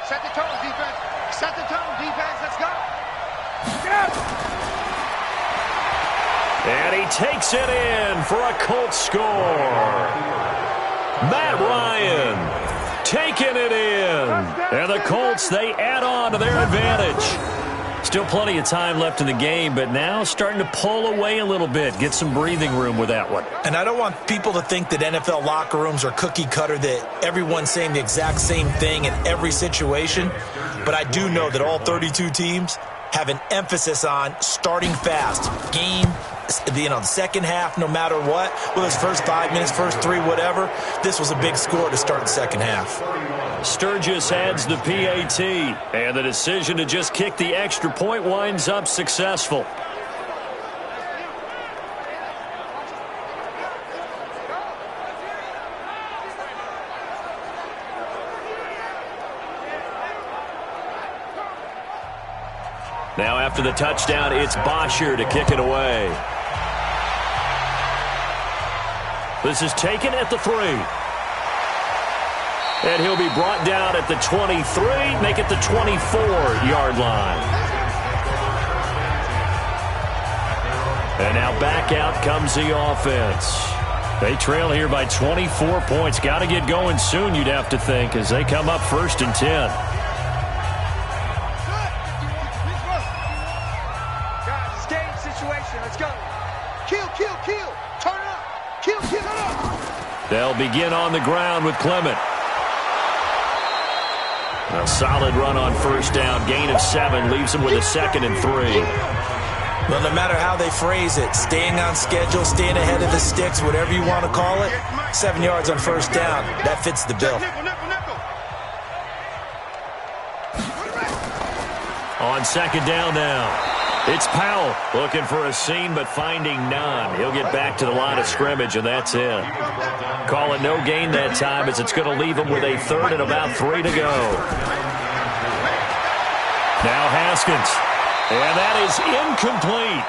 Set the tone, defense. Set the tone, defense. Let's go. And he takes it in for a Colts score. Matt Ryan taking it in. And the Colts, they add on to their advantage. Still plenty of time left in the game, but now starting to pull away a little bit. Get some breathing room with that one. And I don't want people to think that NFL locker rooms are cookie cutter, that everyone's saying the exact same thing in every situation. But I do know that all 32 teams have an emphasis on starting fast. Game, the second half, no matter what. Well, those first 5 minutes, first 3, whatever. This was a big score to start the second half. Sturgis adds the PAT, and the decision to just kick the extra point winds up successful. Now after the touchdown, it's Bosher to kick it away. This is taken at the 3. And he'll be brought down at the 23, make it the 24-yard line. And now back out comes the offense. They trail here by 24 points. Got to get going soon, you'd have to think, as they come up 1st and 10. They'll begin on the ground with Clement. A solid run on 1st down. Gain of 7 leaves them with a 2nd and 3. Well, no matter how they phrase it, staying on schedule, staying ahead of the sticks, whatever you want to call it, 7 yards on 1st down, that fits the bill. On 2nd down now. It's Powell looking for a seam but finding none. He'll get back to the line of scrimmage, and that's it. Call it no gain that time, as it's going to leave him with a 3rd and about 3 to go. Now Haskins. And that is incomplete.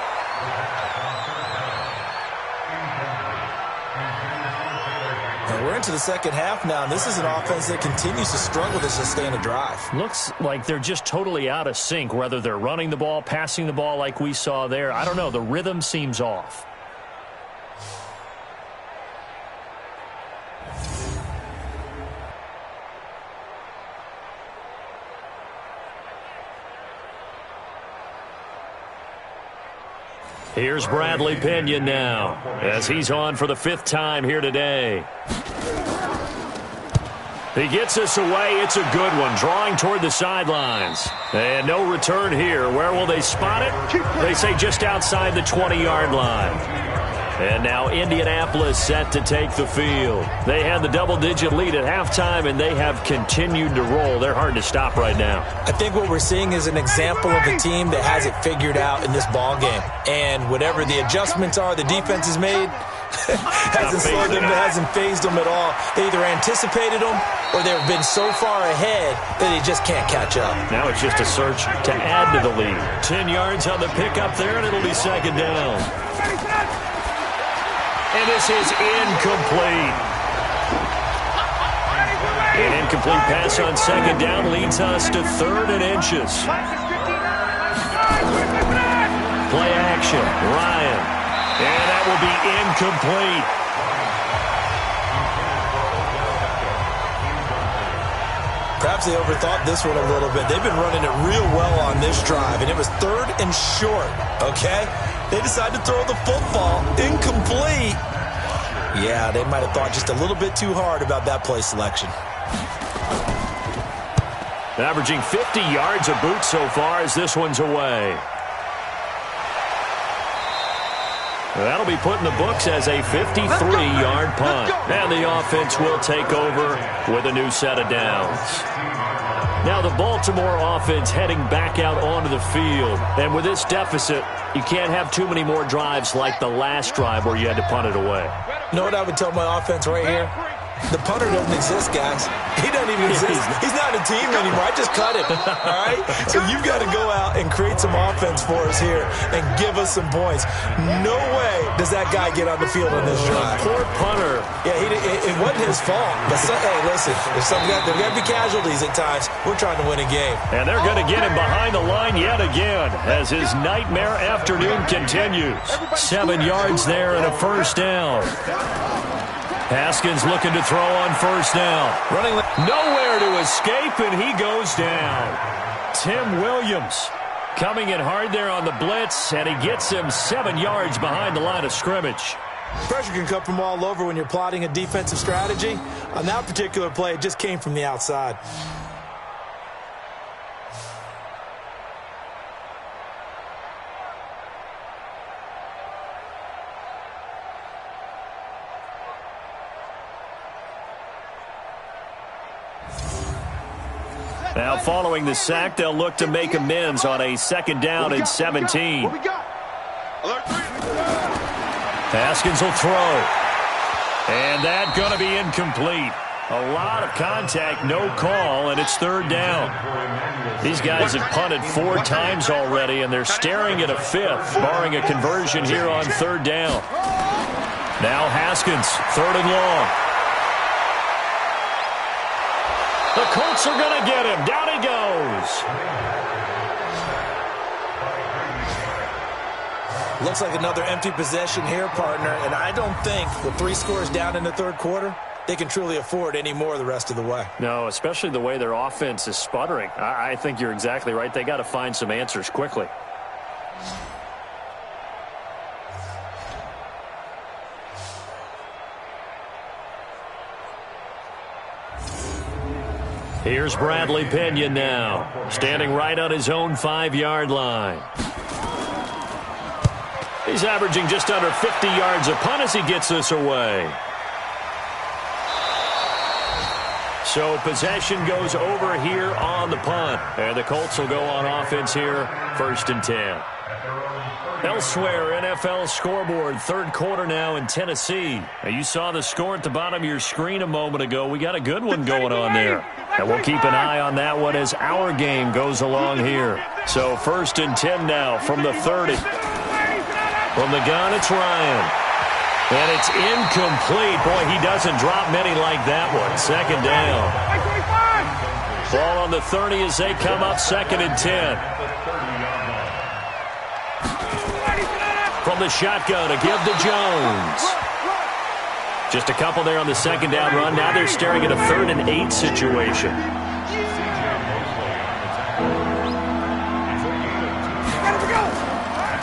And we're into the second half now, and this is an offense that continues to struggle to sustain a drive. Looks like they're just totally out of sync, whether they're running the ball, passing the ball like we saw there. I don't know. The rhythm seems off. Here's Bradley Pinion now, as he's on for the 5th time here today. He gets us away. It's a good one, drawing toward the sidelines. And no return here. Where will they spot it? They say just outside the 20-yard line. And now Indianapolis set to take the field. They had the double-digit lead at halftime, and they have continued to roll. They're hard to stop right now. I think what we're seeing is an example of a team that has it figured out in this ball game. And whatever the adjustments are the defense has made, hasn't phased them at all. They either anticipated them or they've been so far ahead that they just can't catch up. Now it's just a search to add to the lead. 10 yards on the pickup there, and it'll be 2nd down. And this is incomplete. An incomplete pass on 2nd down leads us to 3rd and inches. Play action, Ryan. And that will be incomplete. Perhaps they overthought this one a little bit. They've been running it real well on this drive, and it was 3rd and short, okay? They decided to throw the football incomplete. Yeah, they might have thought just a little bit too hard about that play selection. Averaging 50 yards a boot so far as this one's away. That'll be put in the books as a 53-yard punt. And the offense will take over with a new set of downs. Now the Baltimore offense heading back out onto the field. And with this deficit, you can't have too many more drives like the last drive where you had to punt it away. You know what I would tell my offense right here? The punter doesn't exist, guys. He doesn't even exist. He's not a team anymore. I just cut him, all right? So you've got to go out and create some offense for us here and give us some points. No way does that guy get on the field on this drive. Poor punter. Yeah, it wasn't his fault. But, hey, listen, there's got to be casualties at times. We're trying to win a game. And they're going to get him behind the line yet again as his nightmare afternoon continues. 7 yards there and a 1st down. Haskins looking to throw on 1st down. Running nowhere to escape, and he goes down. Tim Williams coming in hard there on the blitz, and he gets him 7 yards behind the line of scrimmage. Pressure can come from all over when you're plotting a defensive strategy. On that particular play, it just came from the outside. Now following the sack, they'll look to make amends on a 2nd down and 17. Haskins will throw. And that's going to be incomplete. A lot of contact, no call, and it's third down. These guys have punted 4 times already, and they're staring at a 5th, barring a conversion here on third down. Now Haskins, 3rd and long. The Colts are going to get him. Down he goes. Looks like another empty possession here, partner, and I don't think with 3 scores down in the third quarter, they can truly afford any more the rest of the way. No, especially the way their offense is sputtering. I think you're exactly right. They got to find some answers quickly. Here's Bradley Pinion now, standing right on his own 5-yard line. He's averaging just under 50 yards a punt as he gets this away. So possession goes over here on the punt. And the Colts will go on offense here, 1st and 10. Elsewhere, NFL scoreboard, third quarter now in Tennessee. Now, you saw the score at the bottom of your screen a moment ago. We got a good one going on there. And we'll keep an eye on that one as our game goes along here. So 1st and 10 now from the 30. From the gun, it's Ryan. And it's incomplete. Boy, he doesn't drop many like that one. 2nd down. Ball on the 30 as they come up, 2nd and 10. From the shotgun to give to Jones. Just a couple there on the 2nd down run. Now they're staring at a 3rd and 8 situation.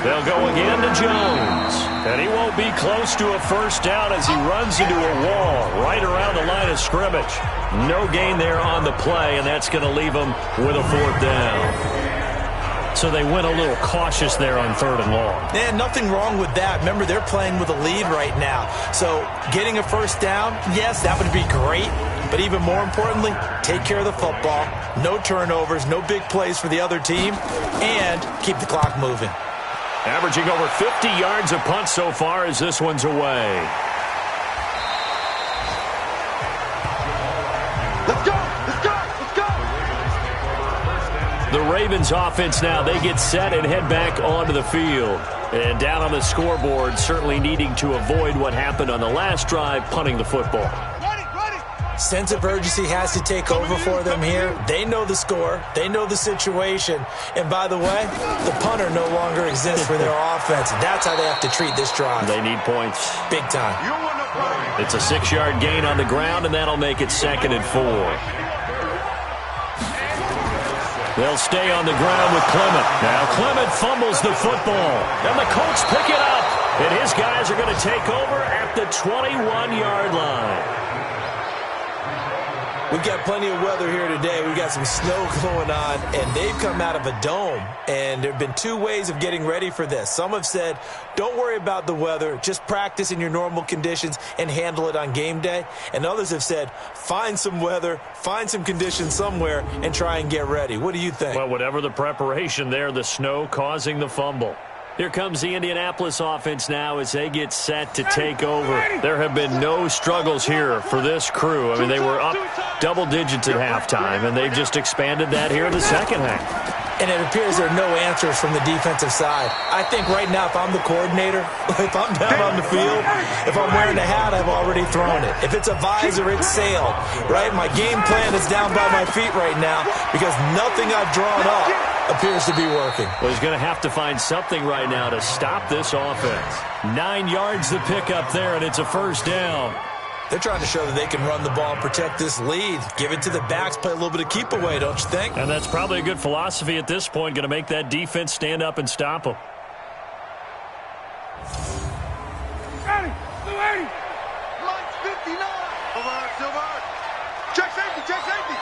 They'll go again to Jones. And he won't be close to a 1st down as he runs into a wall right around the line of scrimmage. No gain there on the play, and that's going to leave him with a 4th down. So they went a little cautious there on 3rd and long. Yeah, nothing wrong with that. Remember, they're playing with a lead right now. So getting a 1st down, yes, that would be great. But even more importantly, take care of the football. No turnovers, no big plays for the other team, and keep the clock moving. Averaging over 50 yards a punt so far as this one's away. Let's go! Let's go! Let's go! The Ravens offense now, they get set and head back onto the field. And down on the scoreboard, certainly needing to avoid what happened on the last drive, punting the football. Sense of urgency has to take over for them here. They know the score. They know the situation. And by the way, the punter no longer exists for their offense. That's how they have to treat this drive. They need points. Big time. It's a 6-yard gain on the ground, and that'll make it 2nd and 4. They'll stay on the ground with Clement. Now Clement fumbles the football, and the Colts pick it up. And his guys are going to take over at the 21-yard line. We've got plenty of weather here today. We've got some snow going on, and they've come out of a dome. And there have been 2 ways of getting ready for this. Some have said, don't worry about the weather. Just practice in your normal conditions and handle it on game day. And others have said, find some weather, find some conditions somewhere, and try and get ready. What do you think? Well, whatever the preparation there, the snow causing the fumble. Here comes the Indianapolis offense now as they get set to take over. There have been no struggles here for this crew. I mean, they were up double digits at halftime, and they've just expanded that here in the second half. And it appears there are no answers from the defensive side. I think right now, if I'm the coordinator, if I'm down on the field, if I'm wearing a hat, I've already thrown it. If it's a visor, it's sailed, right? My game plan is down by my feet right now because nothing I've drawn up appears to be working. Well, he's going to have to find something right now to stop this offense. 9 yards the pickup there, and it's a 1st down. They're trying to show that they can run the ball and protect this lead. Give it to the backs, play a little bit of keep away, don't you think? And that's probably a good philosophy at this point, going to make that defense stand up and stop them. Lights 59. Silver. Check safety, check safety.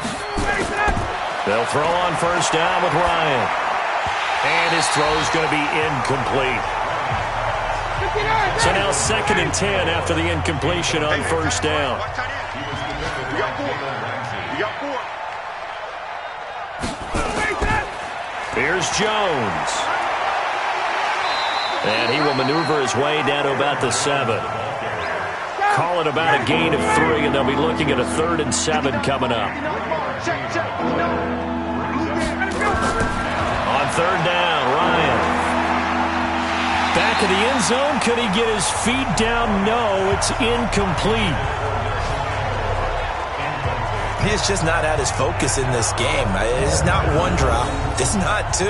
They'll throw on 1st down with Ryan. And his throw's going to be incomplete. So now 2nd and 10 after the incompletion on 1st down. You got 4. You got 4. Here's Jones. And he will maneuver his way down to about the 7. Call it about a gain of 3, and they'll be looking at a 3rd and 7 coming up. On 3rd down, Ryan. Back of the end zone. Could he get his feet down? No, it's incomplete. He's just not at his focus in this game. It's not one drop. It's not 2.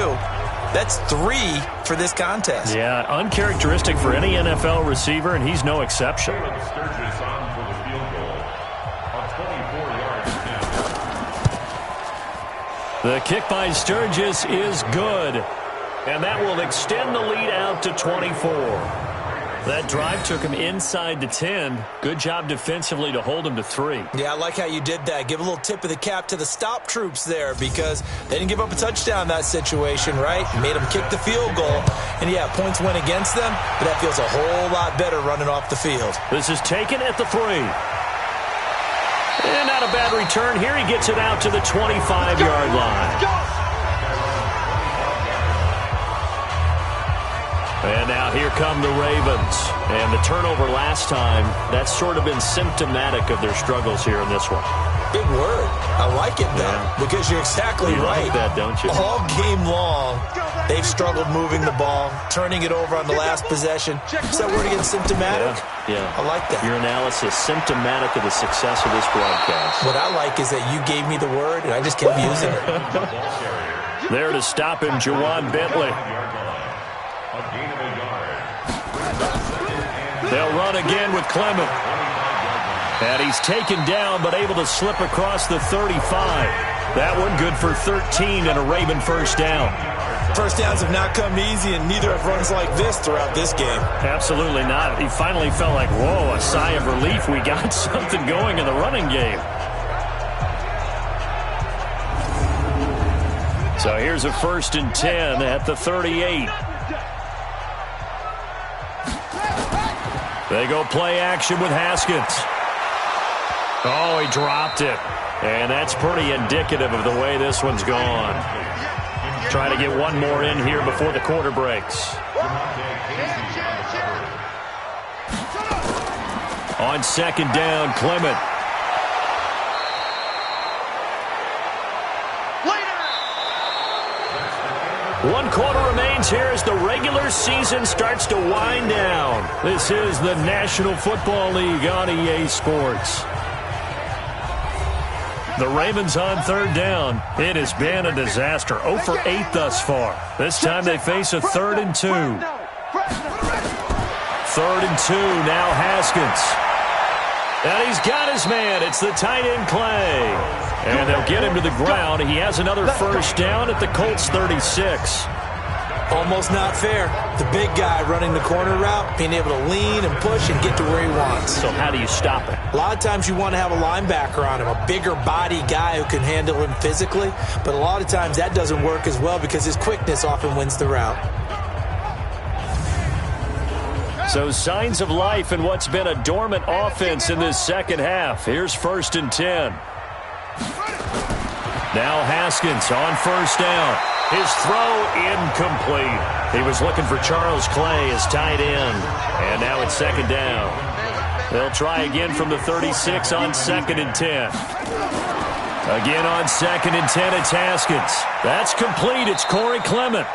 That's 3 for this contest. Yeah, uncharacteristic for any NFL receiver, and he's no exception. The kick by Sturgis is good, and that will extend the lead out to 24. That drive took him inside the 10. Good job defensively to hold him to 3. Yeah, I like how you did that. Give a little tip of the cap to the stop troops there because they didn't give up a touchdown in that situation, right? Made them kick the field goal. And, yeah, points went against them, but that feels a whole lot better running off the field. This is taken at the 3. And not a bad return here. He gets it out to the 25-yard line. And now here come the Ravens. And the turnover last time, that's sort of been symptomatic of their struggles here in this one. Big word. I like it, though, because you're exactly right. You like that, don't you? All game long, they've struggled moving the ball, turning it over on the last possession. Is that word again, symptomatic? Yeah. I like that. Your analysis, symptomatic of the success of this broadcast. What I like is that you gave me the word, and I just kept using it. There to stop him, Juwan Bentley. They'll run again with Clement. And he's taken down, but able to slip across the 35. That one good for 13 and a Raven first down. First downs have not come easy, and neither have runs like this throughout this game. Absolutely not. He finally felt like, whoa, a sigh of relief. We got something going in the running game. So here's a 1st and 10 at the 38. They go play action with Haskins. Oh, he dropped it. And that's pretty indicative of the way this one's gone. Trying to get one more in here before the quarter breaks. On 2nd down, Clement. One quarter remains here as the regular season starts to wind down. This is the National Football League on EA Sports. The Ravens on 3rd down. It has been a disaster. 0 for 8 thus far. This time they face a 3rd and 2. 3rd and 2, now Haskins. And he's got his man. It's the tight end Clay. And they'll get him to the ground. He has another first down at the Colts 36. Almost not fair. The big guy running the corner route, being able to lean and push and get to where he wants. So how do you stop it? A lot of times you want to have a linebacker on him, a bigger body guy who can handle him physically. But a lot of times that doesn't work as well because his quickness often wins the route. So signs of life in what's been a dormant offense in this second half. Here's 1st and 10. Now Haskins on 1st down. His throw incomplete. He was looking for Charles Clay as tight end. And now it's 2nd down. They'll try again from the 36 on 2nd and 10. Again on 2nd and 10, it's Haskins. That's complete. It's Corey Clement.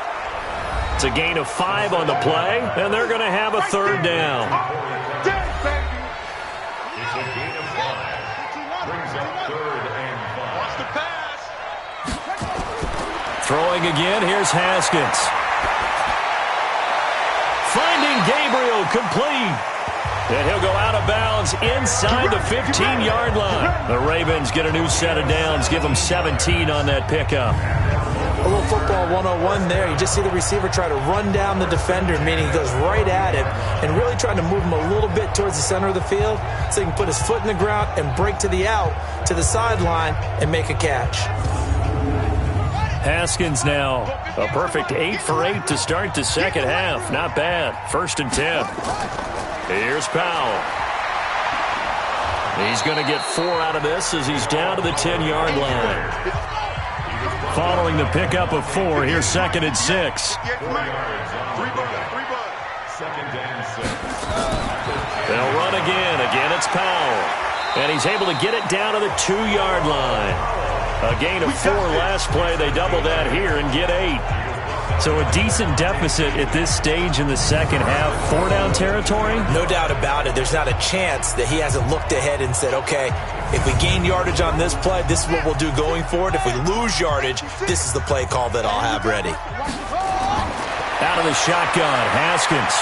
It's a gain of 5 on the play, and they're going to have a 3rd down. It's a gain of 5. Brings up 3rd and 5. Wants to pass. Throwing again, here's Haskins. Finding Gabriel, complete. And he'll go out of bounds inside the 15-yard line. The Ravens get a new set of downs, give them 17 on that pickup. A little football 101 there. You just see the receiver try to run down the defender, meaning he goes right at him and really trying to move him a little bit towards the center of the field so he can put his foot in the ground and break to the out, to the sideline, and make a catch. Haskins now, a perfect 8 for 8 to start the second half. Not bad. 1st and 10. Here's Powell. He's going to get 4 out of this as he's down to the 10-yard line. Following the pickup of 4, here's 2nd and 6. They'll run again. Again, it's Powell. And he's able to get it down to the 2-yard line. A gain of 4 last play. They double that here and get 8. So a decent deficit at this stage in the second half. 4-down territory? No doubt about it. There's not a chance that he hasn't looked ahead and said, okay, if we gain yardage on this play, this is what we'll do going forward. If we lose yardage, this is the play call that I'll have ready. Out of the shotgun, Haskins.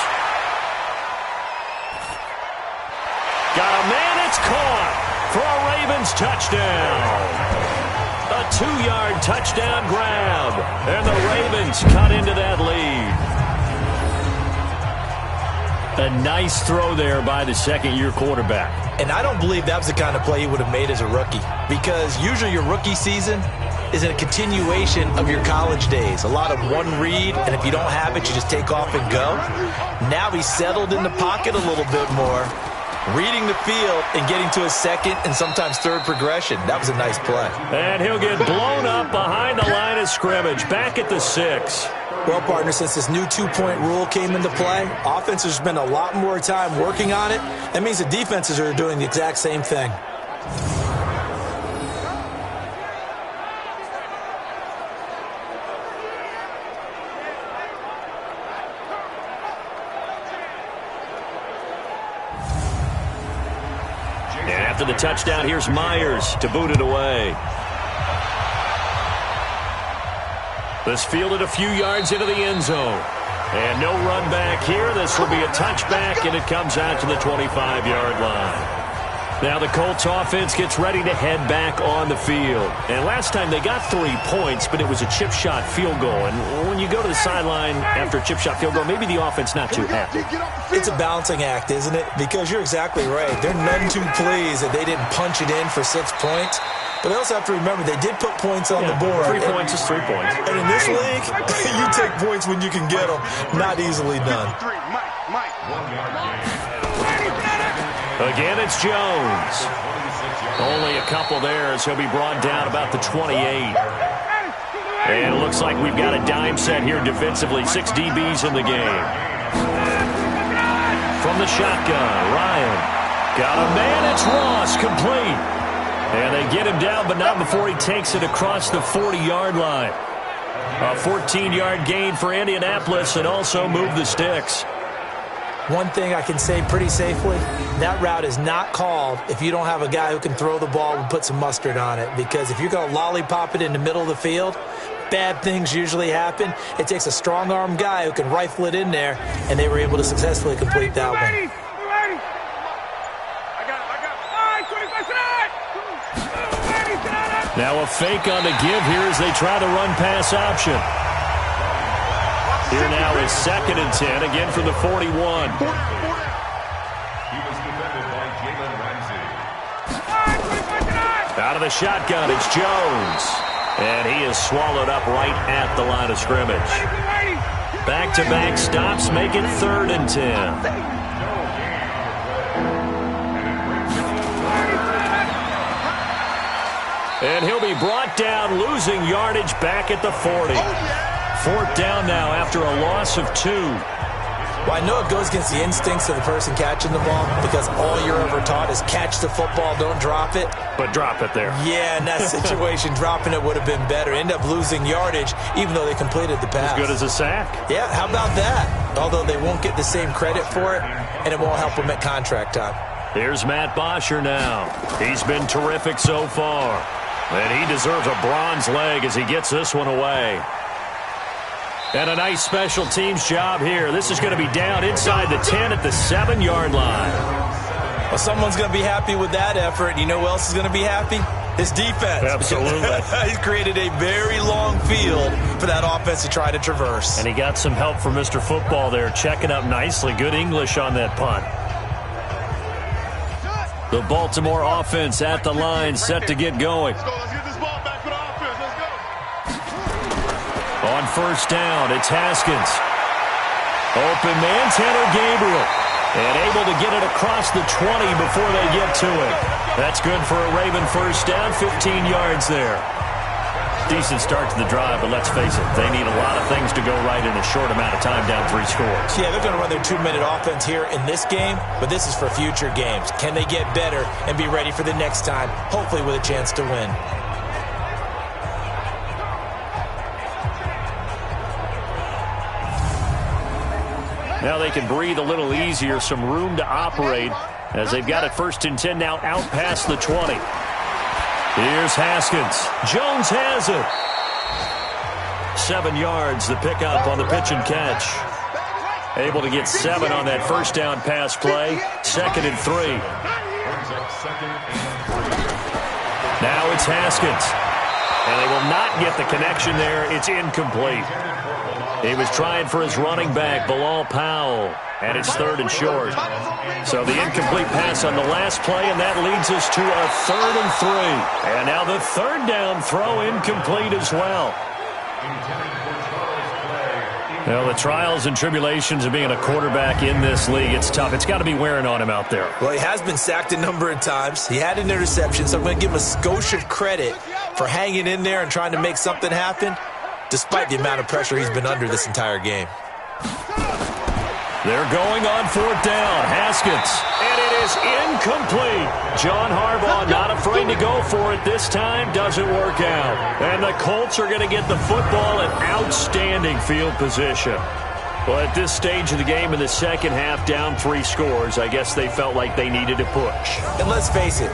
Got a man, it's caught for a Ravens touchdown. A 2-yard touchdown grab. And the Ravens cut into that lead. A nice throw there by the second-year quarterback. And I don't believe that was the kind of play he would have made as a rookie. Because usually your rookie season is a continuation of your college days. A lot of one read, and if you don't have it, you just take off and go. Now he's settled in the pocket a little bit more, reading the field and getting to his second and sometimes third progression. That was a nice play. And he'll get blown up behind the line of scrimmage, back at the 6. Well, partner, since this new 2-point rule came into play, offenses spend a lot more time working on it. That means the defenses are doing the exact same thing. After the touchdown, here's Myers to boot it away. This fielded a few yards into the end zone. And no run back here. This will be a touchback, and it comes out to the 25-yard line. Now the Colts offense gets ready to head back on the field. And last time they got 3 points, but it was a chip shot field goal. And when you go to the sideline after a chip shot field goal, maybe the offense not too happy. It's a balancing act, isn't it? Because you're exactly right. They're none too pleased that they didn't punch it in for 6 points. But they also have to remember they did put points on the board. 3 points is 3 points. And in this league, you take points when you can get them. Not easily done. Again, it's Jones. Only a couple there as he'll be brought down about the 28. And it looks like we've got a dime set here defensively. 6 DBs in the game. From the shotgun, Ryan. Got a man, it's Ross, complete. And they get him down, but not before he takes it across the 40-yard line. A 14-yard gain for Indianapolis and also move the sticks. One thing I can say pretty safely, that route is not called if you don't have a guy who can throw the ball and put some mustard on it. Because if you're going to lollipop it in the middle of the field, bad things usually happen. It takes a strong-arm guy who can rifle it in there, and they were able to successfully complete that one. Now a fake on the give here as they try the run-pass option. Here now is 2nd and 10, again from the 41. Out of the shotgun, it's Jones. And he is swallowed up right at the line of scrimmage. Back-to-back stops make it 3rd and 10. And he'll be brought down, losing yardage back at the 40. 4th down now after a loss of 2. Well, I know it goes against the instincts of the person catching the ball because all you're ever taught is catch the football, don't drop it. But drop it there. Yeah, in that situation, dropping it would have been better. End up losing yardage even though they completed the pass. As good as a sack. Yeah, how about that? Although they won't get the same credit for it, and it won't help them at contract time. Here's Matt Bosher now. He's been terrific so far. And he deserves a bronze leg as he gets this one away. And a nice special teams job here. This is going to be down inside the 10 at the 7-yard line. Well, someone's going to be happy with that effort. You know who else is going to be happy? His defense. Absolutely. He's created a very long field for that offense to try to traverse. And he got some help from Mr. Football there, checking up nicely. Good English on that punt. The Baltimore offense at the line, set to get going. Let's get this ball back for the offense. Let's go. On 1st down, it's Haskins. Open man, Tanner Gabriel. And able to get it across the 20 before they get to it. That's good for a Raven 1st down, 15 yards there. Decent start to the drive, but let's face it, they need a lot of things to go right in a short amount of time down 3 scores. Yeah, they're going to run their 2-minute offense here in this game, but this is for future games. Can they get better and be ready for the next time, hopefully with a chance to win? Now they can breathe a little easier, some room to operate as they've got it 1st and 10 now out past the 20. Here's Haskins. Jones has it. 7 yards, the pickup on the pitch and catch. Able to get 7 on that 1st down pass play. 2nd and 3. Now it's Haskins. And they will not get the connection there. It's incomplete. He was trying for his running back, Bilal Powell, and it's 3rd and short. So the incomplete pass on the last play, and that leads us to a 3rd and 3. And now the 3rd down throw incomplete as well. Well, the trials and tribulations of being a quarterback in this league, it's tough. It's got to be wearing on him out there. Well, he has been sacked a number of times. He had an interception, so I'm going to give him a skosh of credit for hanging in there and trying to make something happen, despite the amount of pressure he's been under this entire game. They're going on 4th down. Haskins. And it is incomplete. John Harbaugh not afraid to go for it this time. Doesn't work out. And the Colts are going to get the football in outstanding field position. Well, at this stage of the game in the second half, down 3 scores, I guess they felt like they needed to push. And let's face it,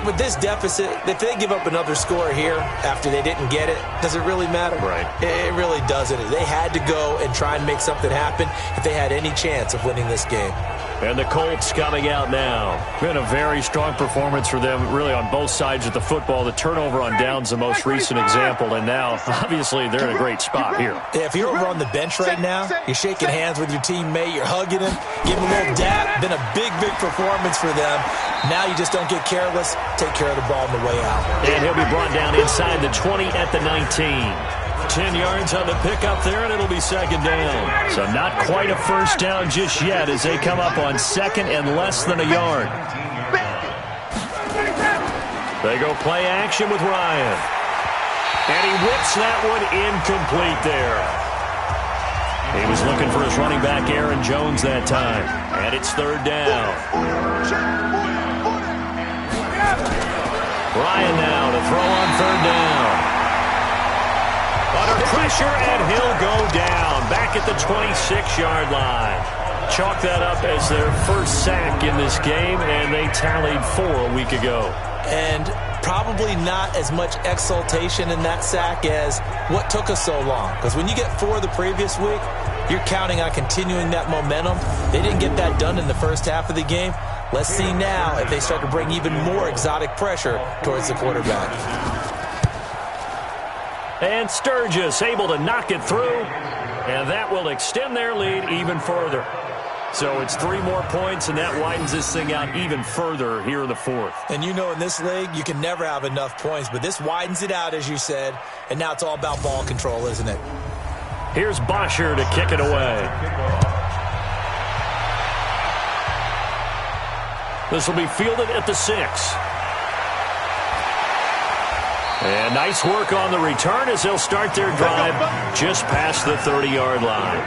with this deficit, if they give up another score here after they didn't get it, does it really matter? Right. It really doesn't. They had to go and try and make something happen if they had any chance of winning this game. And the Colts coming out now. Been a very strong performance for them, really, on both sides of the football. The turnover on downs, the most recent example, and now, obviously, they're in a great spot here. Yeah, if you're over on the bench right now, you're shaking hands with your teammate, you're hugging him, giving him a little dap. Been a big, big performance for them. Now you just don't get careless. Take care of the ball on the way out. And he'll be brought down inside the 20 at the 19. 10 yards on the pickup there, and it'll be 2nd down. So not quite a 1st down just yet as they come up on 2nd and less than a yard. They go play action with Ryan. And he whips that one incomplete there. He was looking for his running back, Aaron Jones, that time. And it's 3rd down. Ryan now to throw on 3rd down. Under pressure, and he'll go down. Back at the 26-yard line. Chalk that up as their 1st sack in this game, and they tallied 4 a week ago. And probably not as much exultation in that sack as what took us so long. Because when you get 4 the previous week, you're counting on continuing that momentum. They didn't get that done in the first half of the game. Let's see now if they start to bring even more exotic pressure towards the quarterback. And Sturgis able to knock it through, and that will extend their lead even further. So it's 3 more points, and that widens this thing out even further here in the 4th. And you know in this league, you can never have enough points, but this widens it out, as you said, and now it's all about ball control, isn't it? Here's Bosher to kick it away. This will be fielded at the 6. And nice work on the return as they'll start their drive just past the 30-yard line.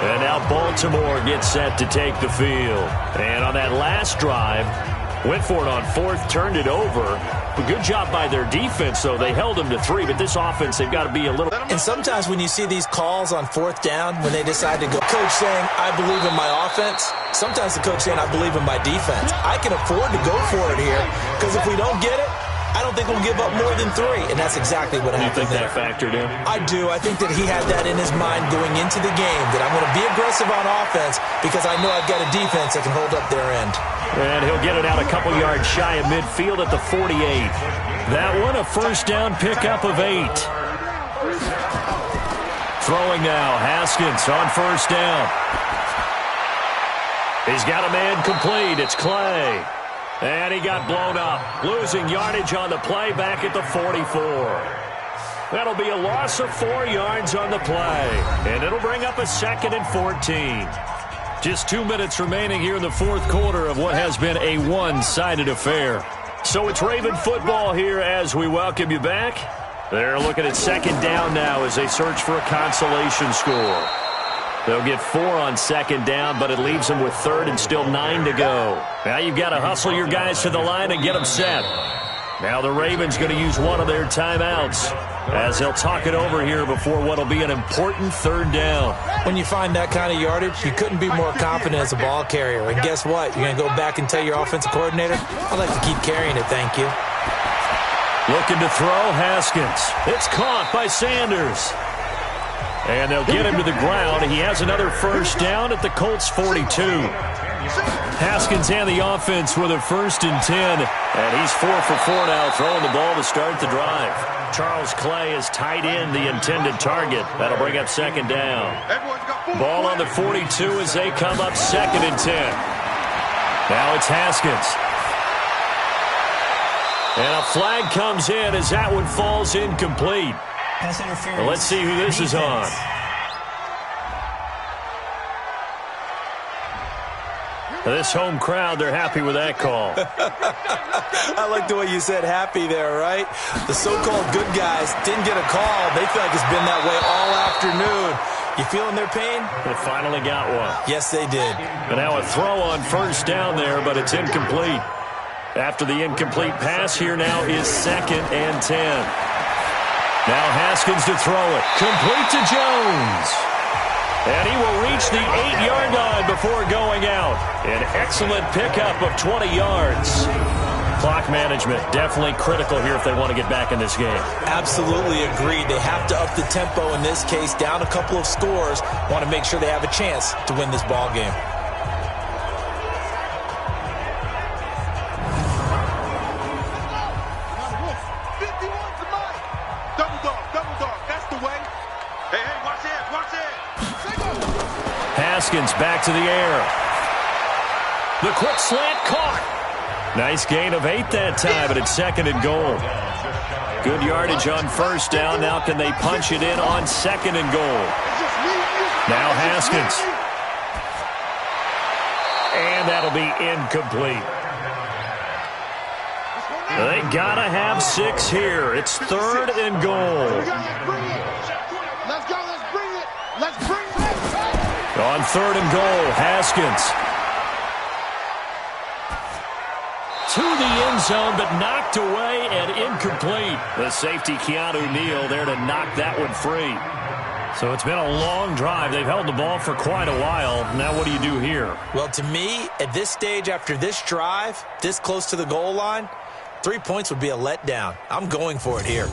And now Baltimore gets set to take the field. And on that last drive, went for it on 4th, turned it over. A good job by their defense, though. They held them to 3, but this offense, they've got to be a little... And sometimes when you see these calls on 4th down, when they decide to go, coach saying, I believe in my offense, sometimes the coach saying, I believe in my defense. I can afford to go for it here, because if we don't get it, I don't think we'll give up more than 3, and that's exactly what happened there. You think that factored in? I do. I think that he had that in his mind going into the game, that I'm going to be aggressive on offense because I know I've got a defense that can hold up their end. And he'll get it out a couple yards shy of midfield at the 48. That one a 1st down pickup of 8. Throwing now, Haskins on 1st down. He's got a man complete. It's Clay. And he got blown up, losing yardage on the play back at the 44. That'll be a loss of 4 yards on the play, and it'll bring up a 2nd and 14. Just 2 minutes remaining here in the 4th quarter of what has been a one-sided affair. So it's Raven football here as we welcome you back. They're looking at second down now as they search for a consolation score. They'll get 4 on second down, but it leaves them with third and still 9 to go. Now you've got to hustle your guys to the line and get them set. Now the Ravens going to use one of their timeouts as they'll talk it over here before what will be an important third down. When you find that kind of yardage, you couldn't be more confident as a ball carrier. And guess what? You're going to go back and tell your offensive coordinator, I'd like to keep carrying it, thank you. Looking to throw, Haskins. It's caught by Sanders. And they'll get him to the ground. He has another first down at the Colts 42. Haskins and the offense with a 1st and 10. And he's 4 for 4 now, throwing the ball to start the drive. Charles Clay is tight in the intended target. That'll bring up second down. Ball on the 42 as they come up 2nd and 10. Now it's Haskins. And a flag comes in as that one falls incomplete. Well, let's see who this is on. This home crowd, they're happy with that call. I like the way you said happy there, right? The so-called good guys didn't get a call. They feel like it's been that way all afternoon. You feeling their pain? They finally got one. Yes, they did. And now a throw on first down there, but it's incomplete. After the incomplete pass, here now is 2nd and 10. Now Haskins to throw it. Complete to Jones. And he will reach the 8-yard line before going out. An excellent pickup of 20 yards. Clock management definitely critical here if they want to get back in this game. Absolutely agreed. They have to up the tempo in this case. Down a couple of scores. Want to make sure they have a chance to win this ball game. Haskins back to the air. The quick slant caught. Nice gain of 8 that time, but it's 2nd and goal. Good yardage on first down. Now can they punch it in on 2nd and goal? Now Haskins. And that'll be incomplete. They gotta have 6 here. It's 3rd and goal. Let's go, let's bring it. Let's bring it. On 3rd and goal, Haskins. To the end zone, but knocked away and incomplete. The safety, Keanu Neal, there to knock that one free. So it's been a long drive. They've held the ball for quite a while. Now what do you do here? Well, to me, at this stage, after this drive, this close to the goal line, 3 points would be a letdown. I'm going for it here.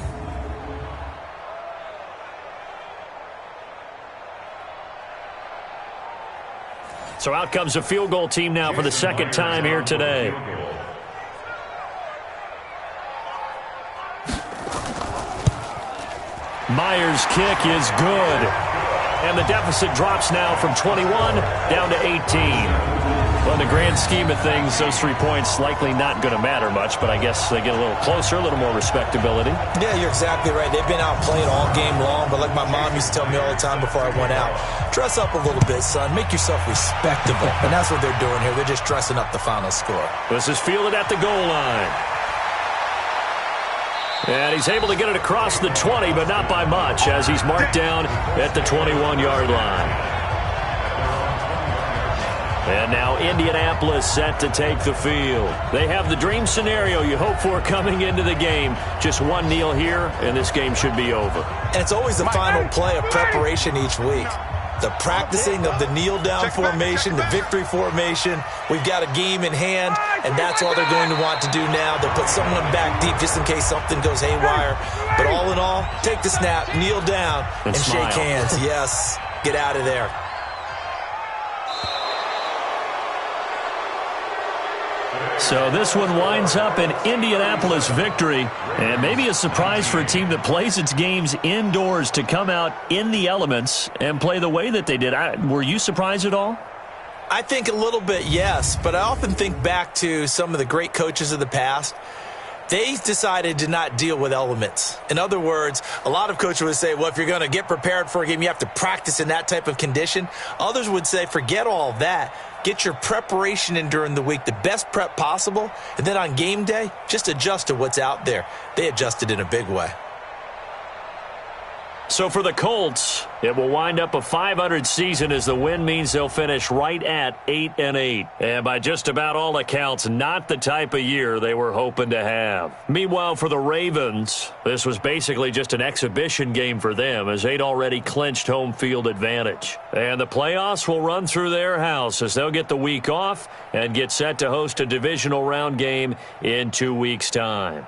So out comes a field goal team now for the 2nd time here today. Myers' kick is good. And the deficit drops now from 21 down to 18. Well, in the grand scheme of things, those 3 points likely not going to matter much, but I guess they get a little closer, a little more respectability. Yeah, you're exactly right. They've been outplayed all game long, but like my mom used to tell me all the time before I went out, dress up a little bit, son. Make yourself respectable. And that's what they're doing here. They're just dressing up the final score. This is fielded at the goal line. And he's able to get it across the 20, but not by much, as he's marked down at the 21-yard line. And now Indianapolis set to take the field. They have the dream scenario you hope for coming into the game. Just one kneel here, and this game should be over. And it's always the final play of preparation each week. The practicing of the kneel-down formation, the victory formation. We've got a game in hand, and that's all they're going to want to do now. They'll put someone back deep just in case something goes haywire. But all in all, take the snap, kneel down, and shake hands. Yes, get out of there. So this one winds up an Indianapolis victory, and maybe a surprise for a team that plays its games indoors to come out in the elements and play the way that they did. Were you surprised at all? I think a little bit, yes, but I often think back to some of the great coaches of the past. They decided to not deal with elements. In other words, a lot of coaches would say, well, if you're going to get prepared for a game, you have to practice in that type of condition. Others would say, forget all that. Get your preparation in during the week, the best prep possible, and then on game day, just adjust to what's out there. They adjusted in a big way. So for the Colts, it will wind up a .500 season as the win means they'll finish right at 8-8. And by just about all accounts, not the type of year they were hoping to have. Meanwhile, for the Ravens, this was basically just an exhibition game for them as they'd already clinched home field advantage. And the playoffs will run through their house as they'll get the week off and get set to host a divisional round game in 2 weeks' time.